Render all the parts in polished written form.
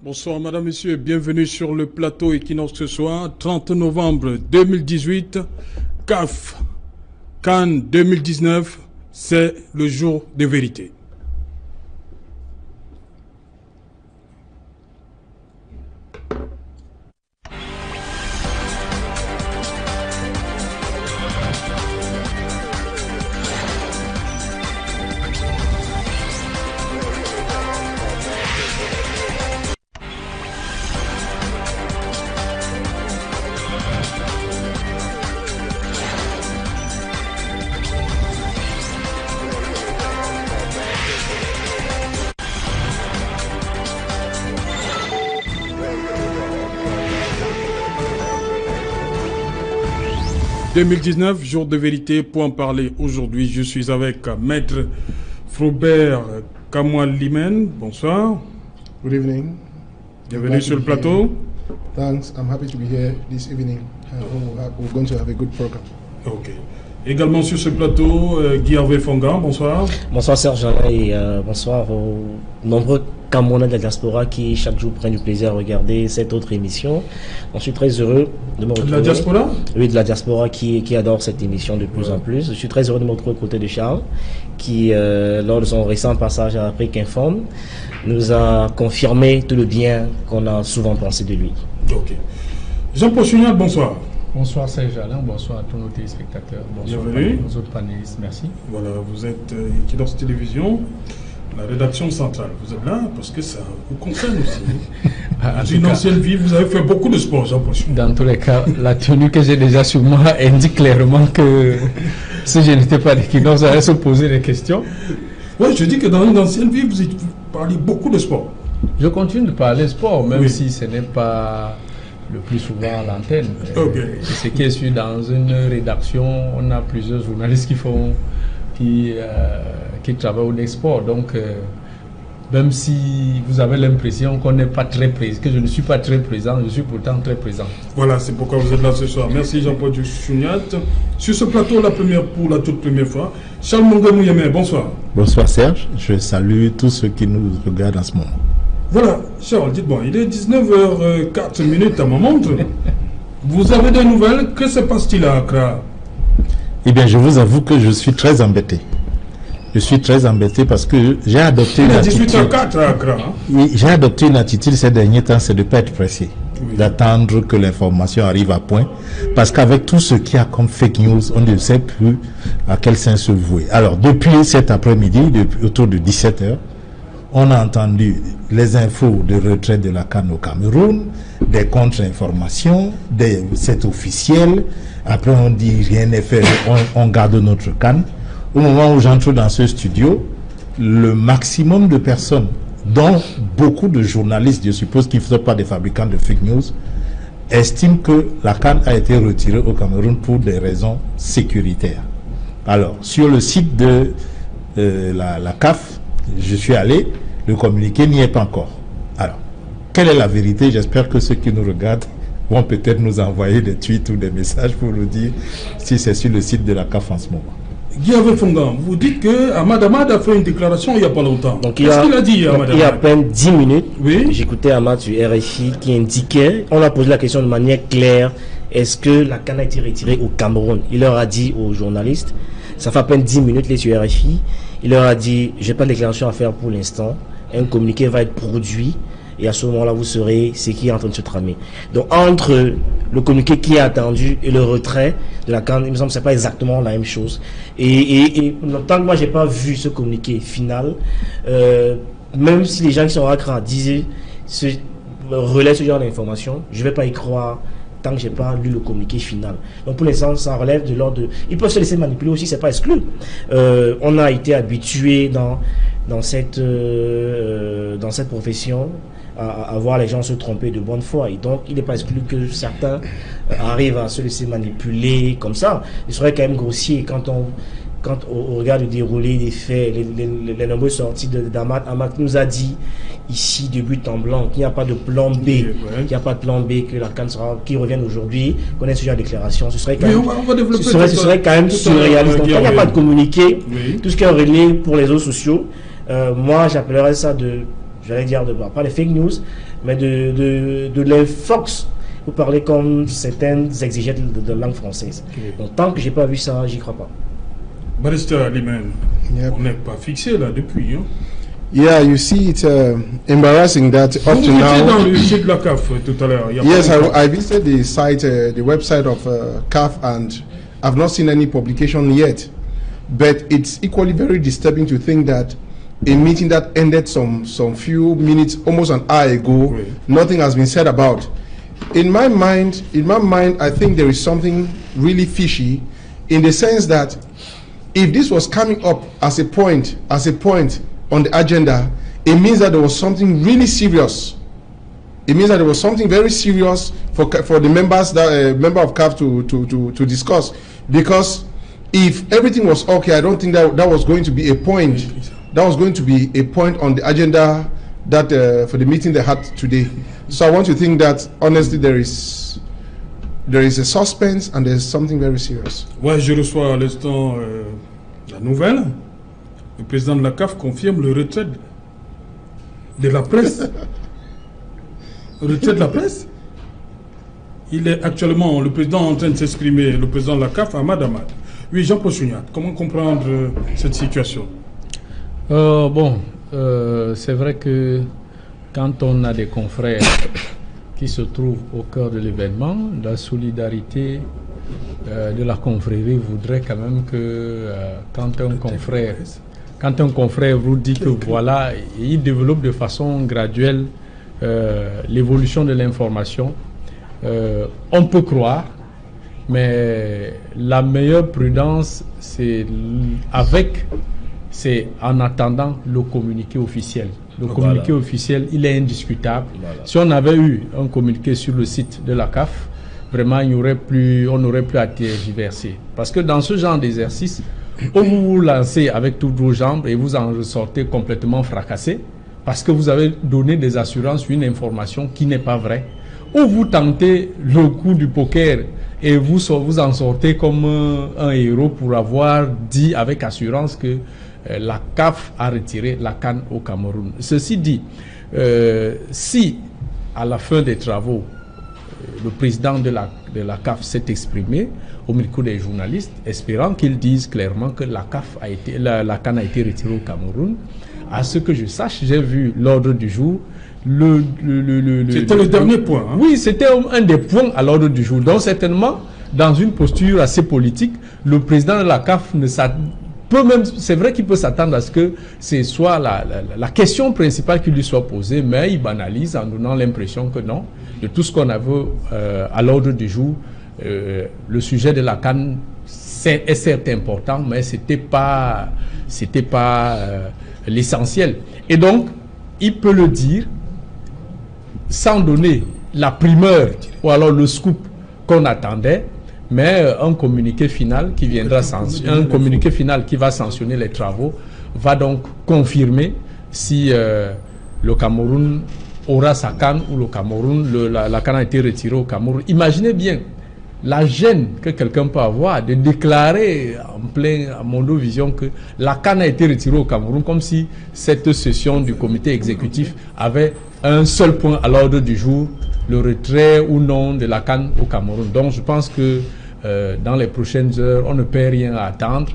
Bonsoir Madame, Monsieur, bienvenue sur le plateau Equinox ce soir, 30 novembre 2018, CAF, Cannes 2019, c'est le jour de vérité. « 2019, jour de vérité. Pour en parler aujourd'hui, je suis avec Maître Froubert Kamoualimen. Bonsoir. Good evening. Bienvenue sur le plateau. Thanks. I'm happy to be here this evening. We're going to have a good program. Ok. Également sur ce plateau, Guy Hervé Fongan. Bonsoir. Bonsoir Serge et bonsoir aux nombreux Camerounais de la diaspora qui chaque jour prennent du plaisir à regarder cette autre émission. Je suis très heureux de me retrouver. De la diaspora? Oui, de la diaspora qui adore cette émission de plus en plus. Je suis très heureux de me retrouver aux côtés de Charles qui, lors de son récent passage à Afrique Informe, nous a confirmé tout le bien qu'on a souvent pensé de lui. Ok. Jean-Paul Chugnat, bonsoir. Bonsoir Serge Alain, bonsoir à tous nos téléspectateurs, bonsoir Bienvenue. aux autres panélistes, merci. Voilà, vous êtes Equinox Télévision, la rédaction centrale. Vous êtes là parce que ça vous concerne aussi. Dans une ancienne vie, vous avez fait beaucoup de sport, Jean-Paul Chugnat. Dans tous les cas, la tenue que j'ai déjà sur moi indique clairement que si je n'étais pas d'Equinox, j'allais se poser des questions. Oui, je dis que dans une ancienne vie, vous parliez beaucoup de sport. Je continue de parler sport, même Oui. si ce n'est pas le plus souvent à l'antenne. Ok. Ce qui est sûr, dans une rédaction, on a plusieurs journalistes qui travaillent au sport. Donc, même si vous avez l'impression qu'on n'est pas très présent, que je ne suis pas très présent, je suis pourtant très présent. Voilà, c'est pourquoi vous êtes là ce soir. Merci Jean-Paul Chugnat. Sur ce plateau, pour la toute première fois, Charles Mongamou-Yemé, bonsoir. Bonsoir Serge, je salue tous ceux qui nous regardent en ce moment. Voilà, Charles, dites-moi, il est 19h04 à ma montre. Vous avez des nouvelles? Que se passe-t-il à Accra? Eh bien, je vous avoue que je suis très embêté. Je suis très embêté parce que j'ai adopté Il une est attitude. 18h04 à Accra. Hein? Oui, j'ai adopté une attitude ces derniers temps, c'est de ne pas être pressé. Oui. D'attendre que l'information arrive à point. Parce qu'avec tout ce qu'il y a comme fake news, on ne sait plus à quel sens se vouer. Alors, depuis cet après-midi, autour de 17h, on a entendu les infos de retrait de la CAN au Cameroun, des contre-informations, c'est officiel. Après, on dit rien n'est fait, on garde notre CAN. Au moment où j'entre dans ce studio, le maximum de personnes, dont beaucoup de journalistes, je suppose qu'ils ne sont pas des fabricants de fake news, estiment que la CAN a été retirée au Cameroun pour des raisons sécuritaires. Alors, sur le site de la CAF, je suis allé, le communiqué n'y est pas encore. Alors, quelle est la vérité? J'espère que ceux qui nous regardent vont peut-être nous envoyer des tweets ou des messages pour nous dire si c'est sur le site de la CAF en ce moment. Guy Hervé Fongan, vous dites que Ahmad Ahmad a fait une déclaration il n'y a pas longtemps. Qu'est-ce qu'il a dit, Ahmad Il y a à Ahmad? peine 10 minutes, Oui. j'écoutais Ahmad sur RFI qui indiquait, on a posé la question de manière claire, est-ce que la CAN a été retirée au Cameroun? Il leur a dit aux journalistes, ça fait à peine 10 minutes, les sur RFI, il leur a dit, j'ai pas de déclaration à faire pour l'instant, un communiqué va être produit, et à ce moment-là, vous saurez ce qui est en train de se tramer. Donc, entre le communiqué qui est attendu et le retrait de la CAN, il me semble que ce n'est pas exactement la même chose. Et tant que moi, je n'ai pas vu ce communiqué final, même si les gens qui sont à Accra relaient ce genre d'informations, je ne vais pas y croire tant que je n'ai pas lu le communiqué final. Donc pour l'instant, ça relève de l'ordre de... Ils peuvent se laisser manipuler aussi, c'est pas exclu. On a été habitué dans cette profession à voir les gens se tromper de bonne foi. Et donc, il n'est pas exclu que certains arrivent à se laisser manipuler comme ça. Il serait quand même grossier quand on regarde le déroulé des faits, les nombreuses sorties d'Ahmad. Ahmad nous a dit ici de but en blanc qu'il n'y a pas de plan B, qu'il n'y a pas de plan B, que la CAN sera, qui revienne aujourd'hui, qu'on ait ce genre de déclaration. Ce serait quand même, ce serait quand même surréaliste. Donc, quand il n'y a pas de communiqué, tout ce qui est relayé pour les réseaux sociaux, moi j'appellerais ça j'allais dire pas les fake news, mais de l'influx. Vous parlez comme certaines exégètes de langue française. Donc tant que j'ai pas vu ça, j'y crois pas. Barrister Limen, Yep. on n'est pas fixé là depuis. Hein. Yeah, you see, it's embarrassing that up Vous to étiez dans now. le site de la CAF tout à l'heure. Il y a Yes, pas longtemps. I visited the site, the website of CAF, and I've not seen any publication yet. But it's equally very disturbing to think that a meeting that ended some few minutes, almost an hour ago, Right. nothing has been said about. In my mind, I think there is something really fishy, in the sense that if this was coming up as a point on the agenda, it means that there was something really serious. It means that there was something very serious for the members, that member of CAF to discuss. Because if everything was okay, I don't think that was going to be a point. That was going to be a point on the agenda that for the meeting they had today. So I want to think that honestly there is a suspense and there's something very serious. Ouais, je reçois à l'instant la nouvelle. Le président de la CAF confirme le retrait de la presse. Le retrait de la presse. Il est actuellement, le président est en train de s'exprimer, le président de la CAF, Ahmad Ahmad. Oui, Jean-Paul Chouniat, comment comprendre cette situation? C'est vrai que quand on a des confrères qui se trouvent au cœur de l'événement, la solidarité de la confrérie voudrait quand même que quand un confrère vous dit que voilà, il développe de façon graduelle l'évolution de l'information, on peut croire, mais la meilleure prudence, c'est en attendant le communiqué officiel. Le communiqué officiel, il est indiscutable. Si on avait eu un communiqué sur le site de la CAF, vraiment, on n'aurait plus à tergiverser. Parce que dans ce genre d'exercice, où vous vous lancez avec toutes vos jambes et vous en ressortez complètement fracassé, parce que vous avez donné des assurances sur une information qui n'est pas vraie, ou vous tentez le coup du poker et vous en sortez comme un héros pour avoir dit avec assurance que la CAF a retiré la CAN au Cameroun. Ceci dit, si à la fin des travaux, le président de la CAF s'est exprimé au micro des journalistes, espérant qu'ils disent clairement que la CAN a été retirée au Cameroun, à ce que je sache, j'ai vu l'ordre du jour. C'était le dernier point. Hein? Oui, c'était un des points à l'ordre du jour. Donc certainement, dans une posture assez politique, le président de la CAF c'est vrai qu'il peut s'attendre à ce que ce soit la question principale qui lui soit posée, mais il banalise en donnant l'impression que non, de tout ce qu'on avait à l'ordre du jour, le sujet de la CAN est certes important, mais c'était pas l'essentiel. Et donc, il peut le dire sans donner la primeur ou alors le scoop qu'on attendait, mais un communiqué final qui va sanctionner les travaux va donc confirmer si le Cameroun aura sa CAN ou le Cameroun, la CAN a été retirée au Cameroun. Imaginez bien la gêne que quelqu'un peut avoir de déclarer en plein à Mondovision que la CAN a été retirée au Cameroun, comme si cette session du comité exécutif avait un seul point à l'ordre du jour, le retrait ou non de la CAN au Cameroun. Donc je pense que dans les prochaines heures, on ne peut rien attendre.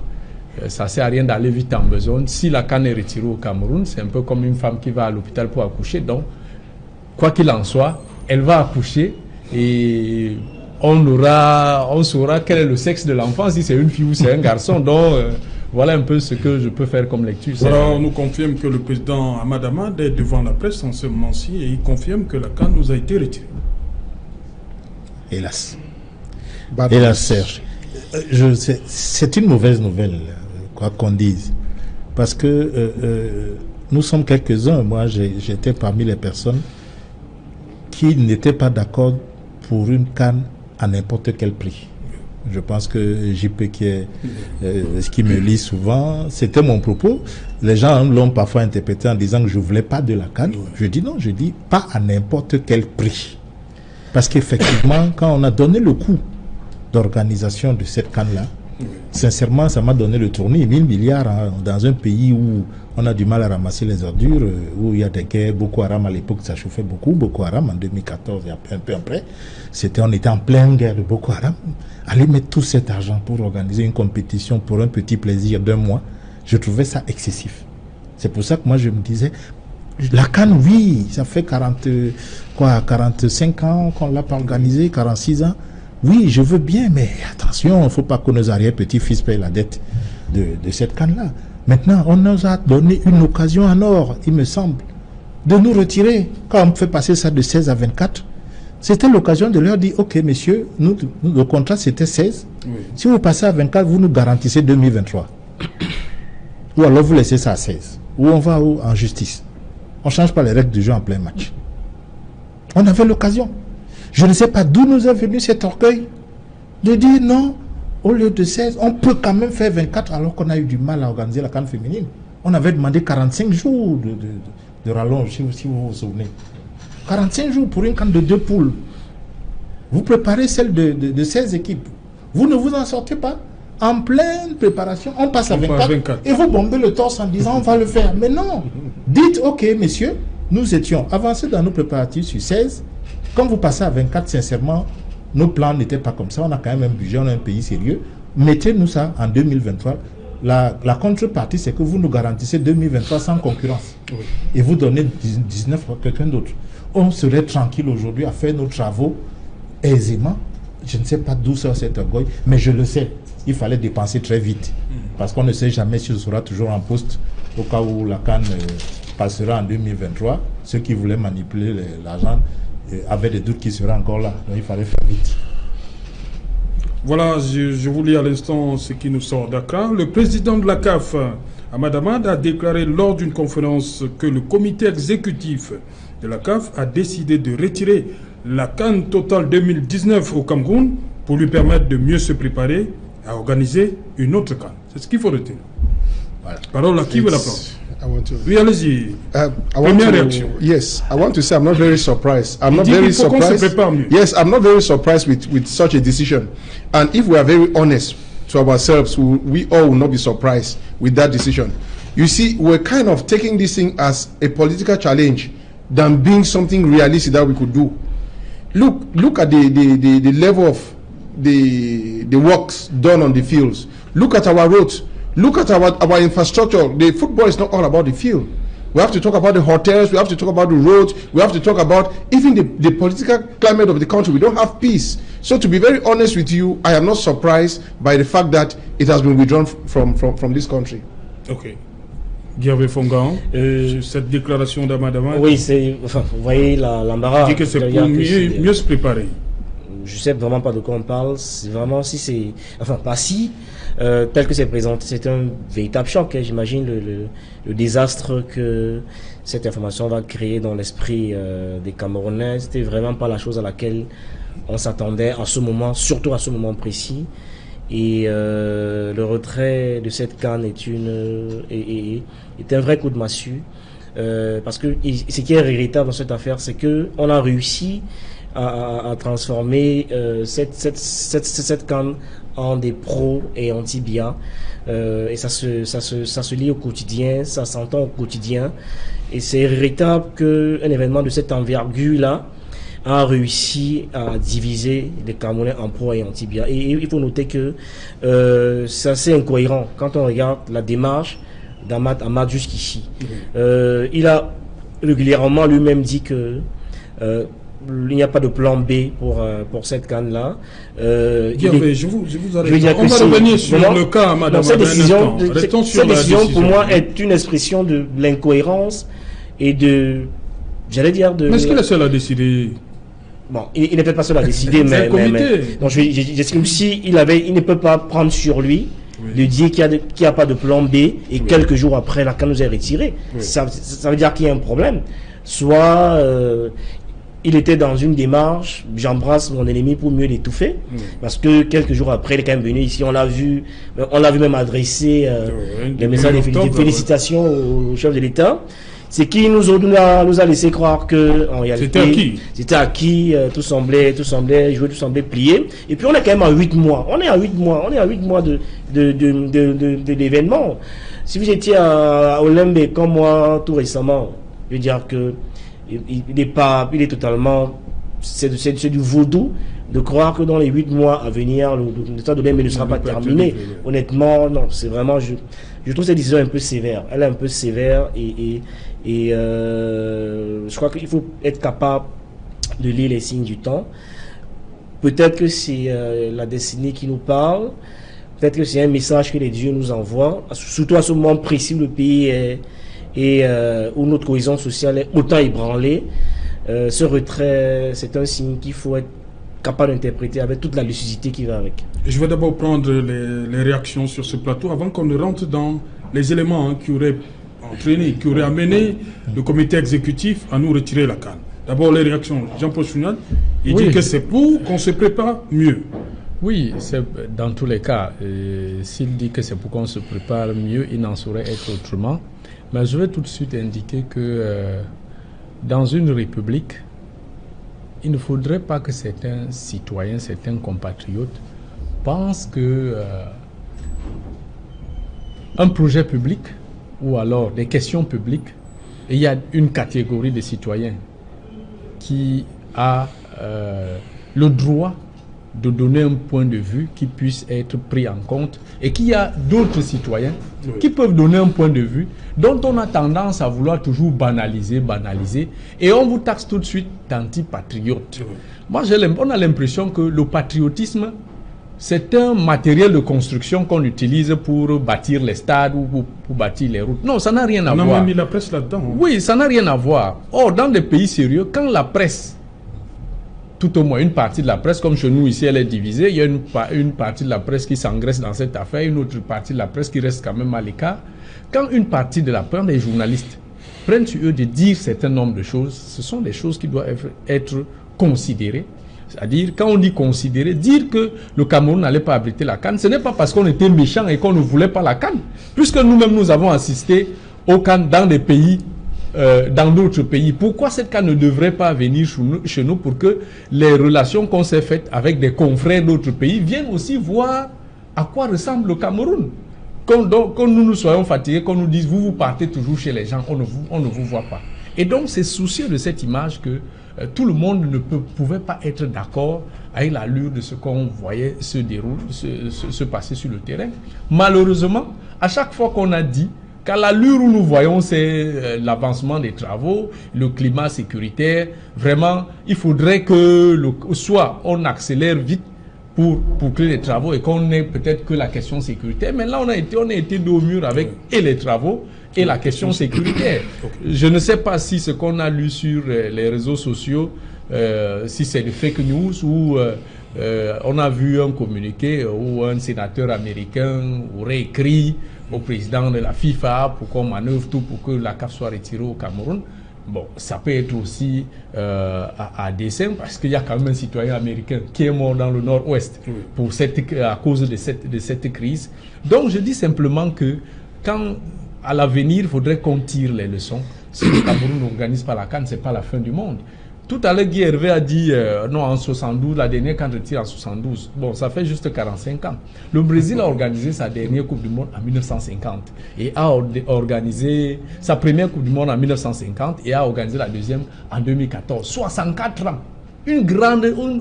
Ça ne sert à rien d'aller vite en besogne. Si la CAN est retirée au Cameroun, c'est un peu comme une femme qui va à l'hôpital pour accoucher. Donc, quoi qu'il en soit, elle va accoucher et on saura quel est le sexe de l'enfant, si c'est une fille ou c'est un garçon. Donc, voilà un peu ce que je peux faire comme lecture. Voilà, on nous confirme que le président Ahmad Ahmad est devant la presse en ce moment-ci et il confirme que la CAN nous a été retirée. Hélas. But Hélas, Serge. C'est une mauvaise nouvelle, quoi qu'on dise. Parce que nous sommes quelques-uns. Moi, j'étais parmi les personnes qui n'étaient pas d'accord pour une CAN à n'importe quel prix. Je pense que JP qui me lit souvent, c'était mon propos. Les gens l'ont parfois interprété en disant que je ne voulais pas de la CAN. Je dis non, je dis pas à n'importe quel prix. Parce qu'effectivement, quand on a donné le coup d'organisation de cette CAN-là, Sincèrement, ça m'a donné le tournis, 1000 milliards hein, dans un pays où on a du mal à ramasser les ordures, où il y a des guerres. Boko Haram à l'époque, ça chauffait beaucoup. Boko Haram en 2014, un peu après, on était en pleine guerre de Boko Haram. Aller mettre tout cet argent pour organiser une compétition pour un petit plaisir d'un mois, je trouvais ça excessif. C'est pour ça que moi je me disais, la CAN, oui, ça fait 45 ans qu'on l'a pas organisé, 46 ans. Oui, je veux bien, mais attention, il ne faut pas que nos arrière-petits-fils payent la dette de cette CAN-là. Maintenant, on nous a donné une occasion en or, il me semble, de nous retirer. Quand on fait passer ça de 16 à 24, c'était l'occasion de leur dire, ok, messieurs, le contrat c'était 16. Oui. Si vous passez à 24, vous nous garantissez 2023. Ou alors vous laissez ça à 16. Ou on va en justice. On ne change pas les règles du jeu en plein match. On avait l'occasion. Je ne sais pas d'où nous est venu cet orgueil de dire non, au lieu de 16, on peut quand même faire 24 alors qu'on a eu du mal à organiser la CAN féminine. On avait demandé 45 jours de rallonge, si vous vous souvenez. 45 jours pour une CAN de 2 poules. Vous préparez celle de 16 équipes. Vous ne vous en sortez pas. En pleine préparation, on passe à 24 et vous bombez le torse en disant on va le faire. Mais non, dites ok messieurs, nous étions avancés dans nos préparatifs sur 16. Quand vous passez à 24, sincèrement, nos plans n'étaient pas comme ça. On a quand même un budget, on a un pays sérieux. Mettez-nous ça en 2023. La contrepartie, c'est que vous nous garantissez 2023 sans concurrence. Oui. Et vous donnez 19 à quelqu'un d'autre. On serait tranquille aujourd'hui à faire nos travaux aisément. Je ne sais pas d'où sort cet orgueil, mais je le sais. Il fallait dépenser très vite. Parce qu'on ne sait jamais si on sera toujours en poste au cas où la CAN passera en 2023. Ceux qui voulaient manipuler l'argent avaient des doutes qui seraient encore là. Donc il fallait faire vite. Voilà, je vous lis à l'instant ce qui nous sort Dakar. Le président de la CAF, Ahmad Ahmad, a déclaré lors d'une conférence que le comité exécutif de la CAF a décidé de retirer la CAN Total 2019 au Cameroun pour lui permettre de mieux se préparer à organiser une autre CAN. C'est ce qu'il faut retenir. Voilà. Parole à qui veut la prendre? Oui, allez-y. Première réaction. Yes, I want to say I'm not very surprised. I'm not very surprised. Yes, I'm not very surprised with such a decision. And if we are very honest to ourselves, we all will not be surprised with that decision. You see, we're kind of taking this thing as a political challenge than being something realistic that we could do. Look at the level of the works done on the fields. Look at our roads. Look at our infrastructure. The football is not all about the field. We have to talk about the hotels. We have to talk about the roads. We have to talk about even the political climate of the country. We don't have peace. So to be very honest with you, I am not surprised by the fact that it has been withdrawn from this country. Okay. Gervais Fongan, cette déclaration d'Amadama. Oui, c'est, enfin, vous voyez l'embarras. Dit que c'est pour mieux se préparer. Je sais vraiment pas de quoi on parle. C'est vraiment si c'est, enfin pas si, tel que c'est présenté, c'est un véritable choc. Hein, j'imagine le désastre que cette information va créer dans l'esprit des Camerounais. C'était vraiment pas la chose à laquelle on s'attendait à ce moment, surtout à ce moment précis. Et le retrait de cette CAN est un vrai coup de massue, parce que ce qui est regrettable dans cette affaire, c'est que on a réussi à transformer cette CAN en des pros et anti-BIA, et ça se lit au quotidien, ça s'entend au quotidien, et c'est regrettable qu'un événement de cette envergure là a réussi à diviser les Camerounais en pro et anti-BIA. Et il faut noter que c'est assez incohérent quand on regarde la démarche d'Ahmad jusqu'ici. Il a régulièrement lui-même dit que il n'y a pas de plan B pour cette CAN-là. Je vous arrête. On va revenir sur le cas, madame. Cette décision pour moi est une expression de l'incohérence et de, j'allais dire de... Mais est-ce qu'il est seul à décider? Bon, il n'est peut-être pas seul à décider, mais donc j'estime si il ne peut pas prendre sur lui de dire qu'il n'y a pas de plan B et quelques jours après la CAN nous est retirée. Ça veut dire qu'il y a un problème. Soit il était dans une démarche, j'embrasse mon ennemi pour mieux l'étouffer, parce que quelques jours après, il est quand même venu ici, on l'a vu même adresser des messages de félicitations au chef de l'État. Ce qui nous a laissé croire que en réalité c'était acquis, tout semblait jouer, tout semblait plier. Et puis on est quand même à 8 mois. On est à 8 mois de l'événement. Si vous étiez à Olembe comme moi tout récemment, je veux dire que il est totalement, c'est du vaudou de croire que dans les 8 mois à venir, le stade d'Olembe ne sera pas terminé. Honnêtement, non, c'est vraiment, je trouve cette décision un peu sévère. Elle est un peu sévère et je crois qu'il faut être capable de lire les signes du temps. Peut-être que c'est la destinée qui nous parle. Peut-être que c'est un message que les dieux nous envoient, surtout à ce moment précis où le pays où notre cohésion sociale est autant ébranlée. Ce retrait, c'est un signe qu'il faut être capable d'interpréter avec toute la lucidité qui va avec. Je vais d'abord prendre les réactions sur ce plateau avant qu'on ne rentre dans les éléments qui auraient entraîné, qui auraient amené le comité exécutif à nous retirer la CAN. D'abord les réactions. Jean-Paul Chounal, il dit que c'est pour qu'on se prépare mieux. Oui, c'est dans tous les cas. S'il dit que c'est pour qu'on se prépare mieux, il n'en saurait être autrement. Mais je vais tout de suite indiquer que dans une république, il ne faudrait pas que certains citoyens, certains compatriotes pensent que un projet public ou alors des questions publiques, il y a une catégorie de citoyens qui a le droit de donner un point de vue qui puisse être pris en compte et qu'il y a d'autres citoyens qui peuvent donner un point de vue dont on a tendance à vouloir toujours banaliser et on vous taxe tout de suite d'antipatriote. Moi, on a l'impression que le patriotisme, c'est un matériel de construction qu'on utilise pour bâtir les stades ou pour bâtir les routes. Non, ça n'a rien à voir. On a même mis la presse là-dedans. Oui, ça n'a rien à voir. Or, dans des pays sérieux, quand la presse, tout au moins une partie de la presse, comme chez nous ici, elle est divisée, il y a une partie de la presse qui s'engraisse dans cette affaire, une autre partie de la presse qui reste quand même à l'écart. Quand une partie de la presse, des journalistes, prennent sur eux de dire certain nombre de choses, ce sont des choses qui doivent être considérées. C'est-à-dire, quand on dit considérer, dire que le Cameroun n'allait pas abriter la CAN, ce n'est pas parce qu'on était méchant et qu'on ne voulait pas la CAN, puisque nous-mêmes, nous avons assisté au CAN dans des pays, dans d'autres pays. Pourquoi cette CAN ne devrait pas venir chez nous pour que les relations qu'on s'est faites avec des confrères d'autres pays viennent aussi voir à quoi ressemble le Cameroun? Quand nous soyons fatigués, qu'on nous dise, vous partez toujours chez les gens, on ne vous voit pas. Et donc, c'est soucieux de cette image que tout le monde ne pouvait pas être d'accord avec l'allure de ce qu'on voyait se passer sur le terrain. Malheureusement, à chaque fois qu'on a dit qu'à l'allure où nous voyons c'est l'avancement des travaux, le climat sécuritaire, vraiment, il faudrait que soit on accélère vite pour boucler les travaux et qu'on ait peut-être que la question sécuritaire. Mais là, on a été dos au mur avec et les travaux et la question sécuritaire. Je ne sais pas si ce qu'on a lu sur les réseaux sociaux, si c'est des fake news ou on a vu un communiqué où un sénateur américain aurait écrit au président de la FIFA pour qu'on manœuvre tout pour que la CAF soit retirée au Cameroun. Bon, ça peut être aussi à dessein parce qu'il y a quand même un citoyen américain qui est mort dans le nord-ouest à cause de cette crise. Donc je dis simplement que quand à l'avenir, il faudrait qu'on tire les leçons. Si le Cameroun n'organise pas la CAN, ce n'est pas la fin du monde. Tout à l'heure, Guy Hervé a dit, non, en 72, la dernière CAN retire en 72. Bon, ça fait juste 45 ans. Le Brésil a organisé sa dernière Coupe du Monde en 1950 et a organisé sa première Coupe du Monde en 1950 et a organisé la deuxième en 2014. 64 ans. Une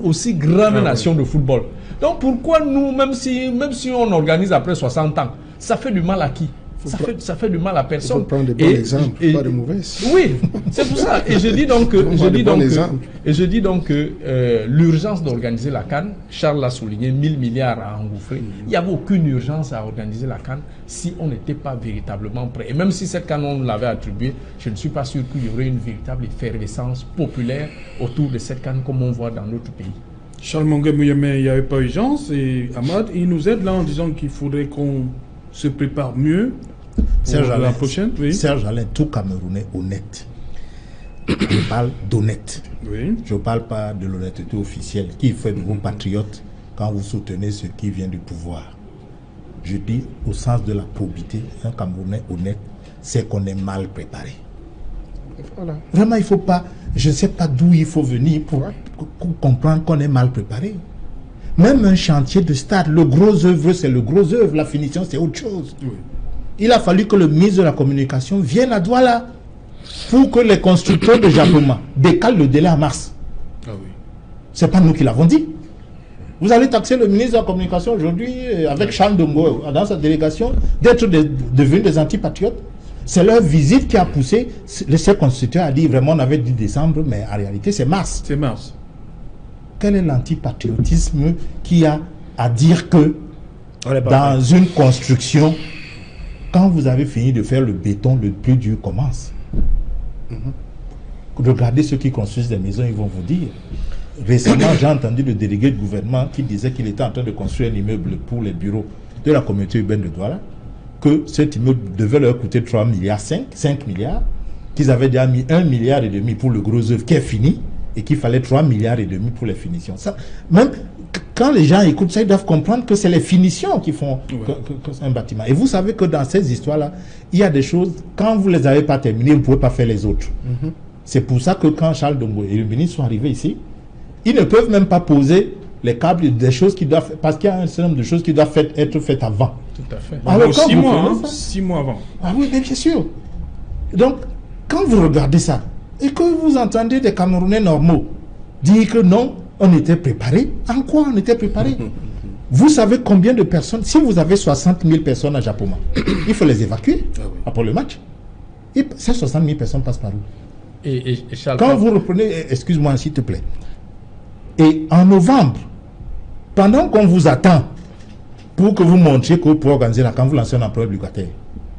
aussi grande nation de football. Donc pourquoi nous, même si on organise après 60 ans, ça fait du mal à qui? Ça fait du mal à personne. Il faut prendre de bons exemples, pas de mauvais. Oui, c'est pour ça. Et je dis donc que l'urgence d'organiser la CAN, Charles l'a souligné, 1000 milliards à engouffrer. Il n'y avait aucune urgence à organiser la CAN si on n'était pas véritablement prêt. Et même si cette CAN, on l'avait attribuée, je ne suis pas sûr qu'il y aurait une véritable effervescence populaire autour de cette CAN comme on voit dans d'autres pays. Charles Mongué-Mouyamé, il n'y avait pas urgence. Et Ahmad, il nous aide là en disant qu'il faudrait qu'on se prépare mieux. Serge la prochaine, oui. Serge Alain, tout Camerounais honnête. Je parle d'honnête. Oui. Je ne parle pas de l'honnêteté officielle. Qui fait de vous patriotes quand vous soutenez ceux qui viennent du pouvoir? Je dis au sens de la probité, un Camerounais honnête, c'est qu'on est mal préparé. Voilà. Vraiment, il ne faut pas... Je ne sais pas d'où il faut venir pour comprendre qu'on est mal préparé. Même un chantier de stade, le gros œuvre, c'est le gros œuvre. La finition, c'est autre chose. Oui. Il a fallu que le ministre de la Communication vienne à Douala pour que les constructeurs de Japoma décalent le délai à mars. Ah oui. Ce n'est pas nous qui l'avons dit. Vous allez taxer le ministre de la Communication aujourd'hui avec Charles Dongo dans sa délégation d'être devenus des antipatriotes. C'est leur visite qui a poussé ces constructeurs à dire vraiment on avait dit décembre, mais en réalité c'est mars. C'est mars. Quel est l'antipatriotisme qui a à dire que On n'est pas dans une construction, quand vous avez fini de faire le béton, le plus dur commence. Regardez ceux qui construisent des maisons, ils vont vous dire. Récemment, j'ai entendu le délégué de gouvernement qui disait qu'il était en train de construire un immeuble pour les bureaux de la communauté urbaine de Douala, que cet immeuble devait leur coûter 3 milliards, 5 milliards, qu'ils avaient déjà mis 1,5 milliard pour le gros œuvre qui est fini, et qu'il fallait 3,5 milliards pour les finitions. Ça, même quand les gens écoutent ça, ils doivent comprendre que c'est les finitions qui font que c'est un bâtiment. Et vous savez que dans ces histoires-là, il y a des choses, quand vous ne les avez pas terminées, vous ne pouvez pas faire les autres. C'est pour ça que quand Charles Dongo et le ministre sont arrivés ici, ils ne peuvent même pas poser les câbles des choses qui doivent... Parce qu'il y a un certain nombre de choses qui doivent être faites avant. Tout à fait. Alors, quand 6 vous mois, prenez hein, ça- 6 mois avant. Ah oui, mais bien sûr. Donc, quand vous regardez ça, et que vous entendez des Camerounais normaux dire que non, on était préparé, en quoi on était préparé? Vous savez combien de personnes, si vous avez 60 000 personnes à Japoma, il faut les évacuer après le match. Et ces 60 000 personnes passent par où? Et Charles, Quand vous reprenez, excuse-moi s'il te plaît, et en novembre, pendant qu'on vous attend pour que vous montriez que vous pouvez organiser la CAN, vous lancez un emploi obligataire.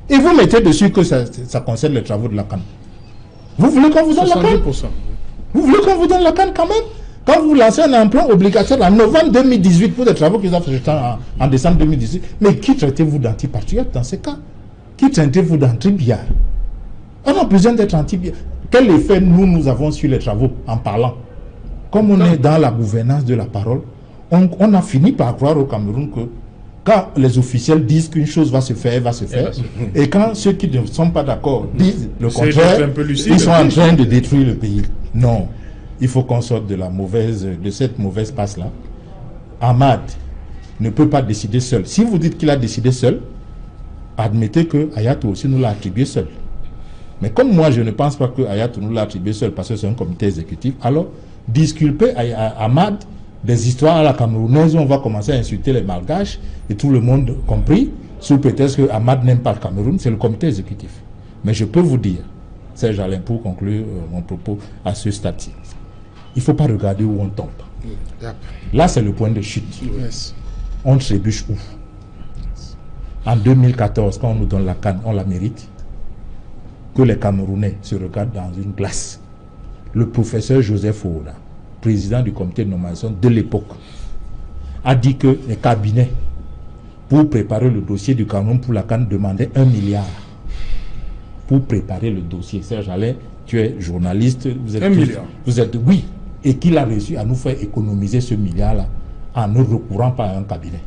Et vous mettez dessus que ça concerne les travaux de la CAN. Vous voulez qu'on vous donne la CAN? 70%. Vous voulez qu'on vous donne la CAN quand même? Quand vous lancez un emploi obligataire en novembre 2018 pour des travaux qu'ils ont fait en décembre 2018, mais qui traitez-vous d'antipatriote dans ces cas? Qui traitez-vous d'anti-biard? On a besoin d'être anti-biard. Quel effet nous avons sur les travaux en parlant? Comme on est dans la gouvernance de la parole, on a fini par croire au Cameroun que quand les officiels disent qu'une chose va se faire, elle va se faire. Et quand ceux qui ne sont pas d'accord disent le C'est contraire, un peu lucide. ils sont en train de détruire le pays. Non. Il faut qu'on sorte de cette mauvaise passe-là. Ahmad ne peut pas décider seul. Si vous dites qu'il a décidé seul, admettez que Hayatou aussi nous l'a attribué seul. Mais comme moi, je ne pense pas que Hayatou nous l'a attribué seul parce que c'est un comité exécutif, alors disculper Ahmad des histoires à la camerounaise où on va commencer à insulter les malgaches et tout le monde compris, sous prétexte que Ahmad n'aime pas le Cameroun, c'est le comité exécutif. Mais je peux vous dire, Serge Alain, pour conclure mon propos à ce stade-ci, il ne faut pas regarder où on tombe. Là, c'est le point de chute. Yes. On trébuche où? En 2014, quand on nous donne la CAN, on la mérite. Que les Camerounais se regardent dans une glace. Le professeur Joseph Ouna, président du comité de nomination de l'époque, a dit que les cabinets, pour préparer le dossier du Cameroun pour la CAN, demandaient 1 milliard. Pour préparer le dossier. Serge Alain, tu es journaliste. Vous êtes 1 milliard. Vous êtes, oui. Et qu'il a réussi à nous faire économiser ce milliard-là en ne recourant pas à un cabinet.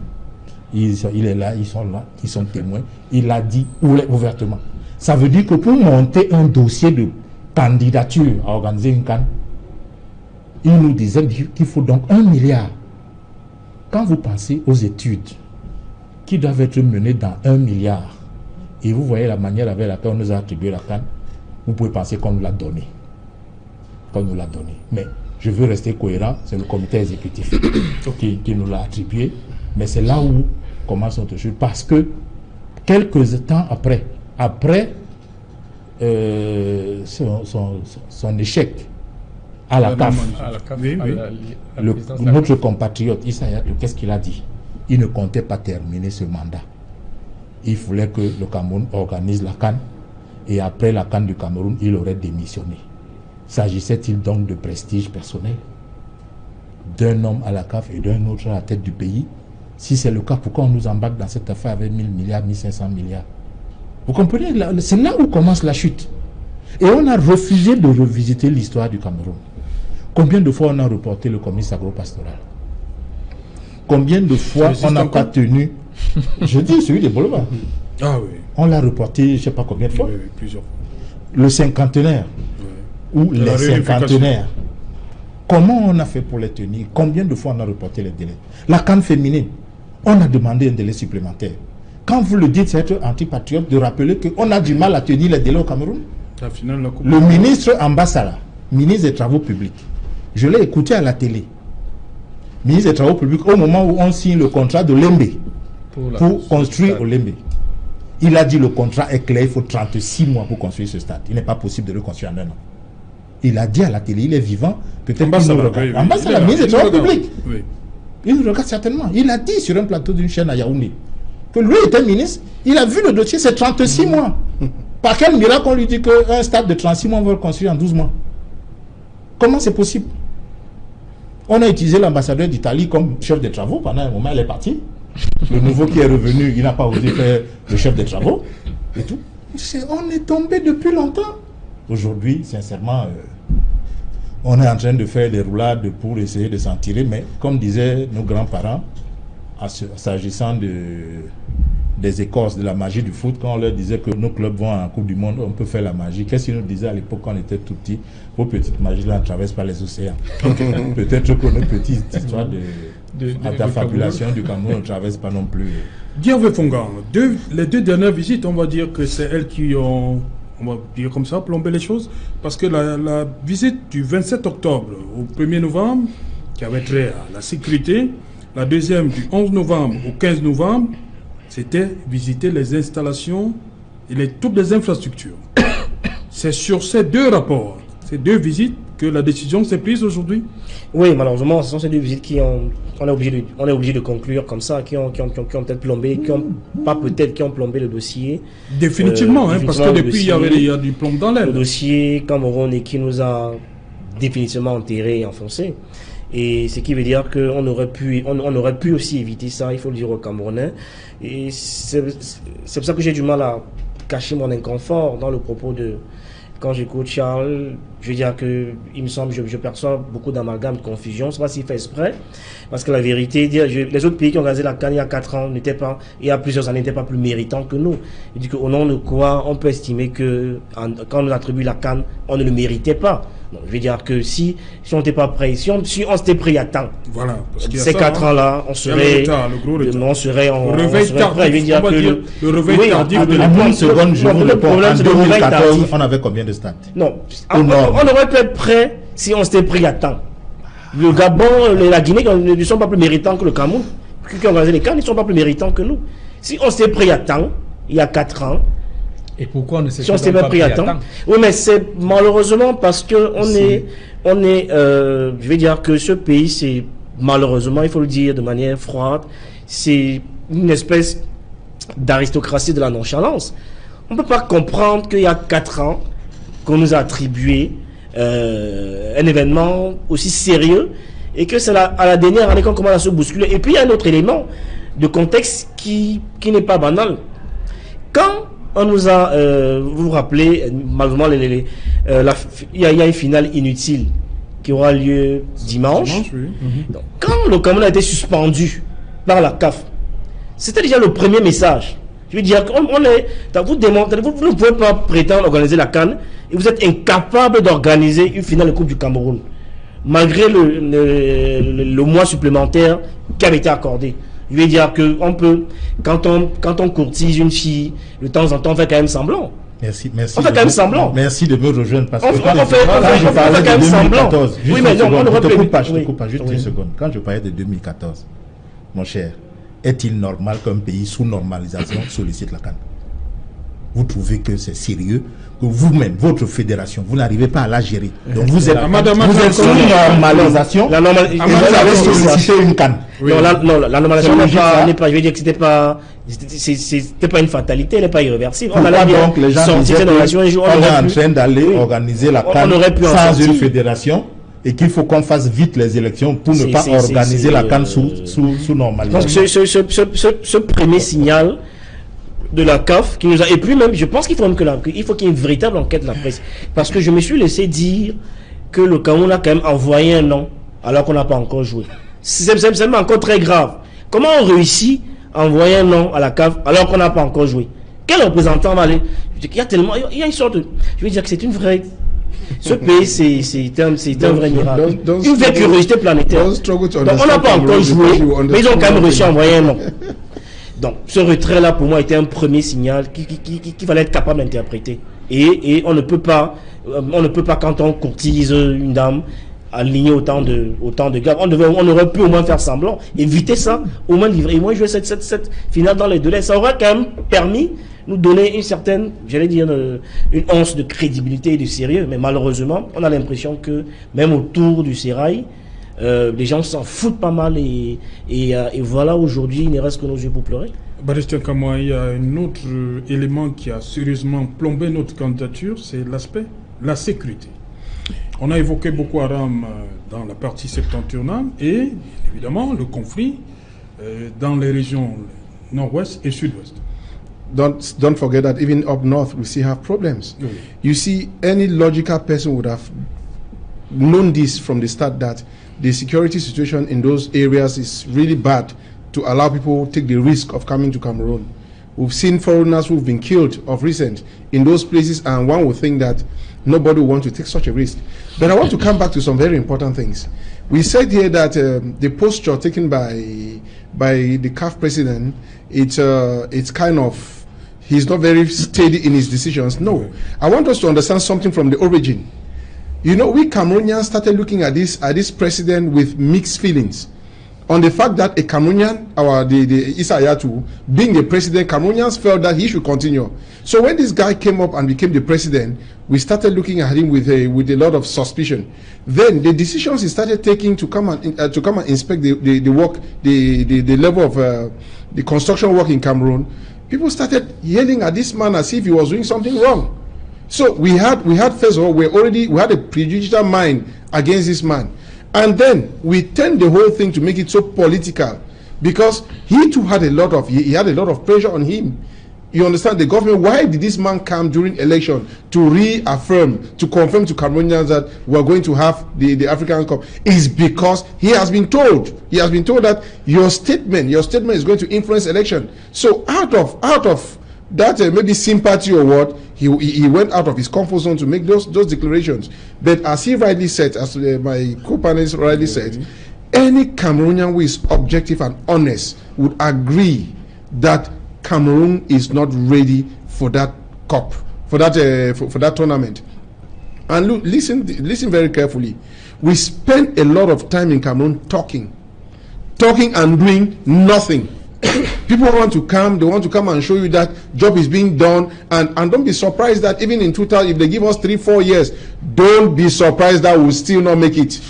Il est là, ils sont témoins. Il l'a dit ouvertement. Ça veut dire que pour monter un dossier de candidature à organiser une CAN, il nous disait qu'il faut donc 1 milliard. Quand vous pensez aux études qui doivent être menées dans 1 milliard, et vous voyez la manière avec laquelle on nous a attribué la CAN, vous pouvez penser qu'on nous l'a donné. Qu'on nous l'a donné. Mais je veux rester cohérent, c'est le comité exécutif qui nous l'a attribué. Mais c'est là où commence notre chute. Parce que quelques temps après son échec à la CAF, à la CAF, Oui, oui. à la présidence de la notre compatriote Issa Hayatou, qu'est-ce qu'il a dit? Il ne comptait pas terminer ce mandat. Il voulait que le Cameroun organise la CAN et après la CAN du Cameroun, il aurait démissionné. S'agissait-il donc de prestige personnel d'un homme à la CAF et d'un autre à la tête du pays? Si c'est le cas, pourquoi on nous embarque dans cette affaire avec 1000 milliards, 1500 milliards? Vous comprenez? C'est là où commence la chute. Et on a refusé de revisiter l'histoire du Cameroun. Combien de fois on a reporté le commerce agro-pastoral? Combien de fois on n'a pas tenu... Je dis celui de Bolova. Ah oui. On l'a reporté, je ne sais pas combien de fois. Oui, plusieurs fois. Le cinquantenaire. Oui. ou La les réunification. cinquantenaires. Comment on a fait pour les tenir? Combien de fois on a reporté les délais? La CAN féminine, on a demandé un délai supplémentaire. Quand vous le dites, c'est être antipatriote de rappeler qu'on a du mal à tenir les délais au Cameroun. La finale, la coupe. Le ministre Ambassala, ministre des Travaux publics, je l'ai écouté à la télé. Ministre des Travaux publics, au moment où on signe le contrat de Lembe pour construire au Lembe. Il a dit le contrat est clair, il faut 36 mois pour construire ce stade. Il n'est pas possible de le construire en un an. Il a dit à la télé, il est vivant, peut-être qu'il nous regarde. Ambassala, ministre des Travaux publics. Oui. Il nous regarde certainement. Il a dit sur un plateau d'une chaîne à Yaoundé que lui était ministre, il a vu le dossier, c'est 36 mois. Par quel miracle on lui dit qu'un stade de 36 mois, on va le construire en 12 mois? Comment c'est possible? On a utilisé l'ambassadeur d'Italie comme chef des travaux. Pendant un moment, elle est partie. Le nouveau qui est revenu, il n'a pas osé faire le chef des travaux. Et tout. On est tombé depuis longtemps. Aujourd'hui, sincèrement, on est en train de faire des roulades pour essayer de s'en tirer. Mais comme disaient nos grands-parents, s'agissant des Écorces, de la magie du foot, quand on leur disait que nos clubs vont en Coupe du Monde, on peut faire la magie. Qu'est-ce qu'ils nous disaient à l'époque quand on était tout petits? Vos petites magies là ne traversent pas les océans. Peut-être que nos petites histoires d'affabulation du Cameroun ne traversent pas non plus. Diavé Fonga, les deux dernières visites, on va dire que c'est elles qui ont, on va dire comme ça, plombé les choses. Parce que la visite du 27 octobre au 1er novembre, qui avait trait à la sécurité, la deuxième du 11 novembre au 15 novembre, c'était visiter les installations et toutes les infrastructures. C'est sur ces deux rapports, ces deux visites, que la décision s'est prise aujourd'hui? Oui, malheureusement, ce sont ces deux visites on est obligé de conclure comme ça, qui ont peut-être plombé, qui ont plombé le dossier. Définitivement, parce que depuis, il y a du plomb dans l'aile. Le dossier Cameroun et qui nous a définitivement enterré et enfoncé. Et ce qui veut dire qu'on aurait pu aussi éviter ça, il faut le dire aux Camerounais. Et c'est pour ça que j'ai du mal à cacher mon inconfort dans le propos de... Quand j'écoute Charles, je veux dire que il me semble, je perçois beaucoup d'amalgame, de confusion. Je ne sais pas s'il fait exprès, parce que la vérité, les autres pays qui ont organisé la CAN il y a 4 ans n'étaient pas, il y a plusieurs années, n'étaient pas plus méritants que nous. Je dis qu'au nom de quoi on peut estimer que quand on nous attribue la CAN, on ne le méritait pas. Donc, je veux dire que si on n'était pas prêt, si on s'était pris à temps, voilà, parce qu'il y a ces ça, 4 ans-là, on serait, on serait prêt. Je veux dire que le réveil tardif de En une seconde, je vous le réponds. problème, En c'est le réveil 2014, tardif. on avait combien de stades? Non, on aurait pu être prêt si on s'était pris à temps. Le Gabon, la Guinée ne sont pas plus méritants que le Cameroun. Ceux qui ont organisé les CAN, ils ne sont pas plus méritants que nous. Si on s'était pris à temps, il y a 4 ans, Et pourquoi on ne s'est si on s'était pas pris à temps. Oui, mais c'est malheureusement parce que je vais dire que ce pays, c'est malheureusement, il faut le dire de manière froide, c'est une espèce d'aristocratie de la nonchalance. On ne peut pas comprendre qu'il y a 4 ans qu'on nous a attribué un événement aussi sérieux et que c'est à la dernière année qu'on commence à se bousculer. Et puis il y a un autre élément de contexte qui n'est pas banal. Quand on nous a, vous vous rappelez, malheureusement, il y a une finale inutile qui aura lieu dimanche. Oui. Donc, quand le Cameroun a été suspendu par la CAF, c'était déjà le premier message. Je veux dire, vous ne pouvez pas prétendre organiser la CAN et vous êtes incapable d'organiser une finale de Coupe du Cameroun, malgré le mois supplémentaire qui avait été accordé. Je veux dire que on peut, quand on courtise une fille, de temps en temps, on fait quand même semblant. Merci. On fait quand même semblant. Merci de me rejoindre parce que On fait quand même semblant. Oui, mais non, on ne te coupe pas, juste Oui. une seconde. Quand je parlais de 2014, mon cher, est-il normal qu'un pays sous normalisation sollicite la CAN? Vous trouvez que c'est sérieux, que vous-même, votre fédération, vous n'arrivez pas à la gérer. Donc vous êtes sous normalisation et vous avez sollicité une CAN. Oui. Non, la normalisation C'est n'est pas, je veux dire que c'était pas une fatalité, elle n'est pas irréversible. On Pourquoi allait bien donc les gens sortir disaient cette normalisation un jour, qu'on est en aurait pu- train d'aller Oui. organiser la On CAN aurait pu en sans sortir. une fédération et qu'il faut qu'on fasse vite les élections pour ne pas organiser la CAN sous Donc normalisation. ce premier signal de la CAF qui nous a, et puis même je pense qu'il faut même qu'il faut qu'il y ait une véritable enquête de la presse, parce que je me suis laissé dire que le Cameroun a quand même envoyé un nom alors qu'on n'a pas encore joué. C'est même encore très grave. Comment on réussit à envoyer un nom à la CAF alors qu'on n'a pas encore joué? Quel représentant va aller? Il y a une sorte de, je veux dire que c'est une vraie Ce pays, c'est un vrai miracle. don't Une vraie curiosité planétaire. don't struggle to Donc, on n'a understand pas encore Cameroon joué, because you mais ils ont quand même réussi à understand envoyer un nom. Donc, ce retrait-là, pour moi, était un premier signal qu'il fallait être capable d'interpréter. Et on ne peut pas, quand on courtise une dame, aligner autant de gars. On aurait pu au moins faire semblant, éviter ça, au moins livrer, et moins jouer cette finale dans les délais. Ça aurait quand même permis nous donner une certaine, j'allais dire, une once de crédibilité et de sérieux. Mais malheureusement, on a l'impression que même autour du sérail, les gens s'en foutent pas mal et voilà, aujourd'hui, il ne reste que nos yeux pour pleurer. Baptiste Kamwa, il y a un autre élément qui a sérieusement plombé notre candidature, c'est l'aspect, la sécurité. On a évoqué Boko Haram dans la partie septentrionale et évidemment le conflit dans les régions nord-ouest et sud-ouest. Don't forget that even up north we still have problems. Oui. You see, any logical person would have known this from the start, that the security situation in those areas is really bad to allow people to take the risk of coming to Cameroon. We've seen foreigners who've been killed of recent in those places, and one would think that nobody would want to take such a risk. But I want to come back to some very important things. We said here that the posture taken by the CAF president, it's kind of, he's not very steady in his decisions. No, I want us to understand something from the origin. You know, we Cameroonians started looking at this president with mixed feelings on the fact that a Cameroonian, the Issa Hayatou, being the president, Cameroonians felt that he should continue. So when this guy came up and became the president, we started looking at him with a lot of suspicion. Then the decisions he started taking to come and inspect the work, the level of the construction work in Cameroon, people started yelling at this man as if he was doing something wrong. So we had first of all, we had a prejudicial mind against this man. And then we turned the whole thing to make it so political, because he too had a lot of pressure on him. You understand, the government, why did this man come during election to reaffirm, to confirm to Cameroonians that we're going to have the African Cup? Is because he has been told that your statement is going to influence election. So out of that maybe sympathy or what, he went out of his comfort zone to make those declarations. But as he rightly said, as my co-panelists rightly said, any Cameroonian who is objective and honest would agree that Cameroon is not ready for that cup, for that tournament. And look, listen very carefully. We spend a lot of time in Cameroon talking and doing nothing. People want to come and show you that job is being done, and don't be surprised that even in 2000, if they give us 3-4 years, don't be surprised that we'll still not make it,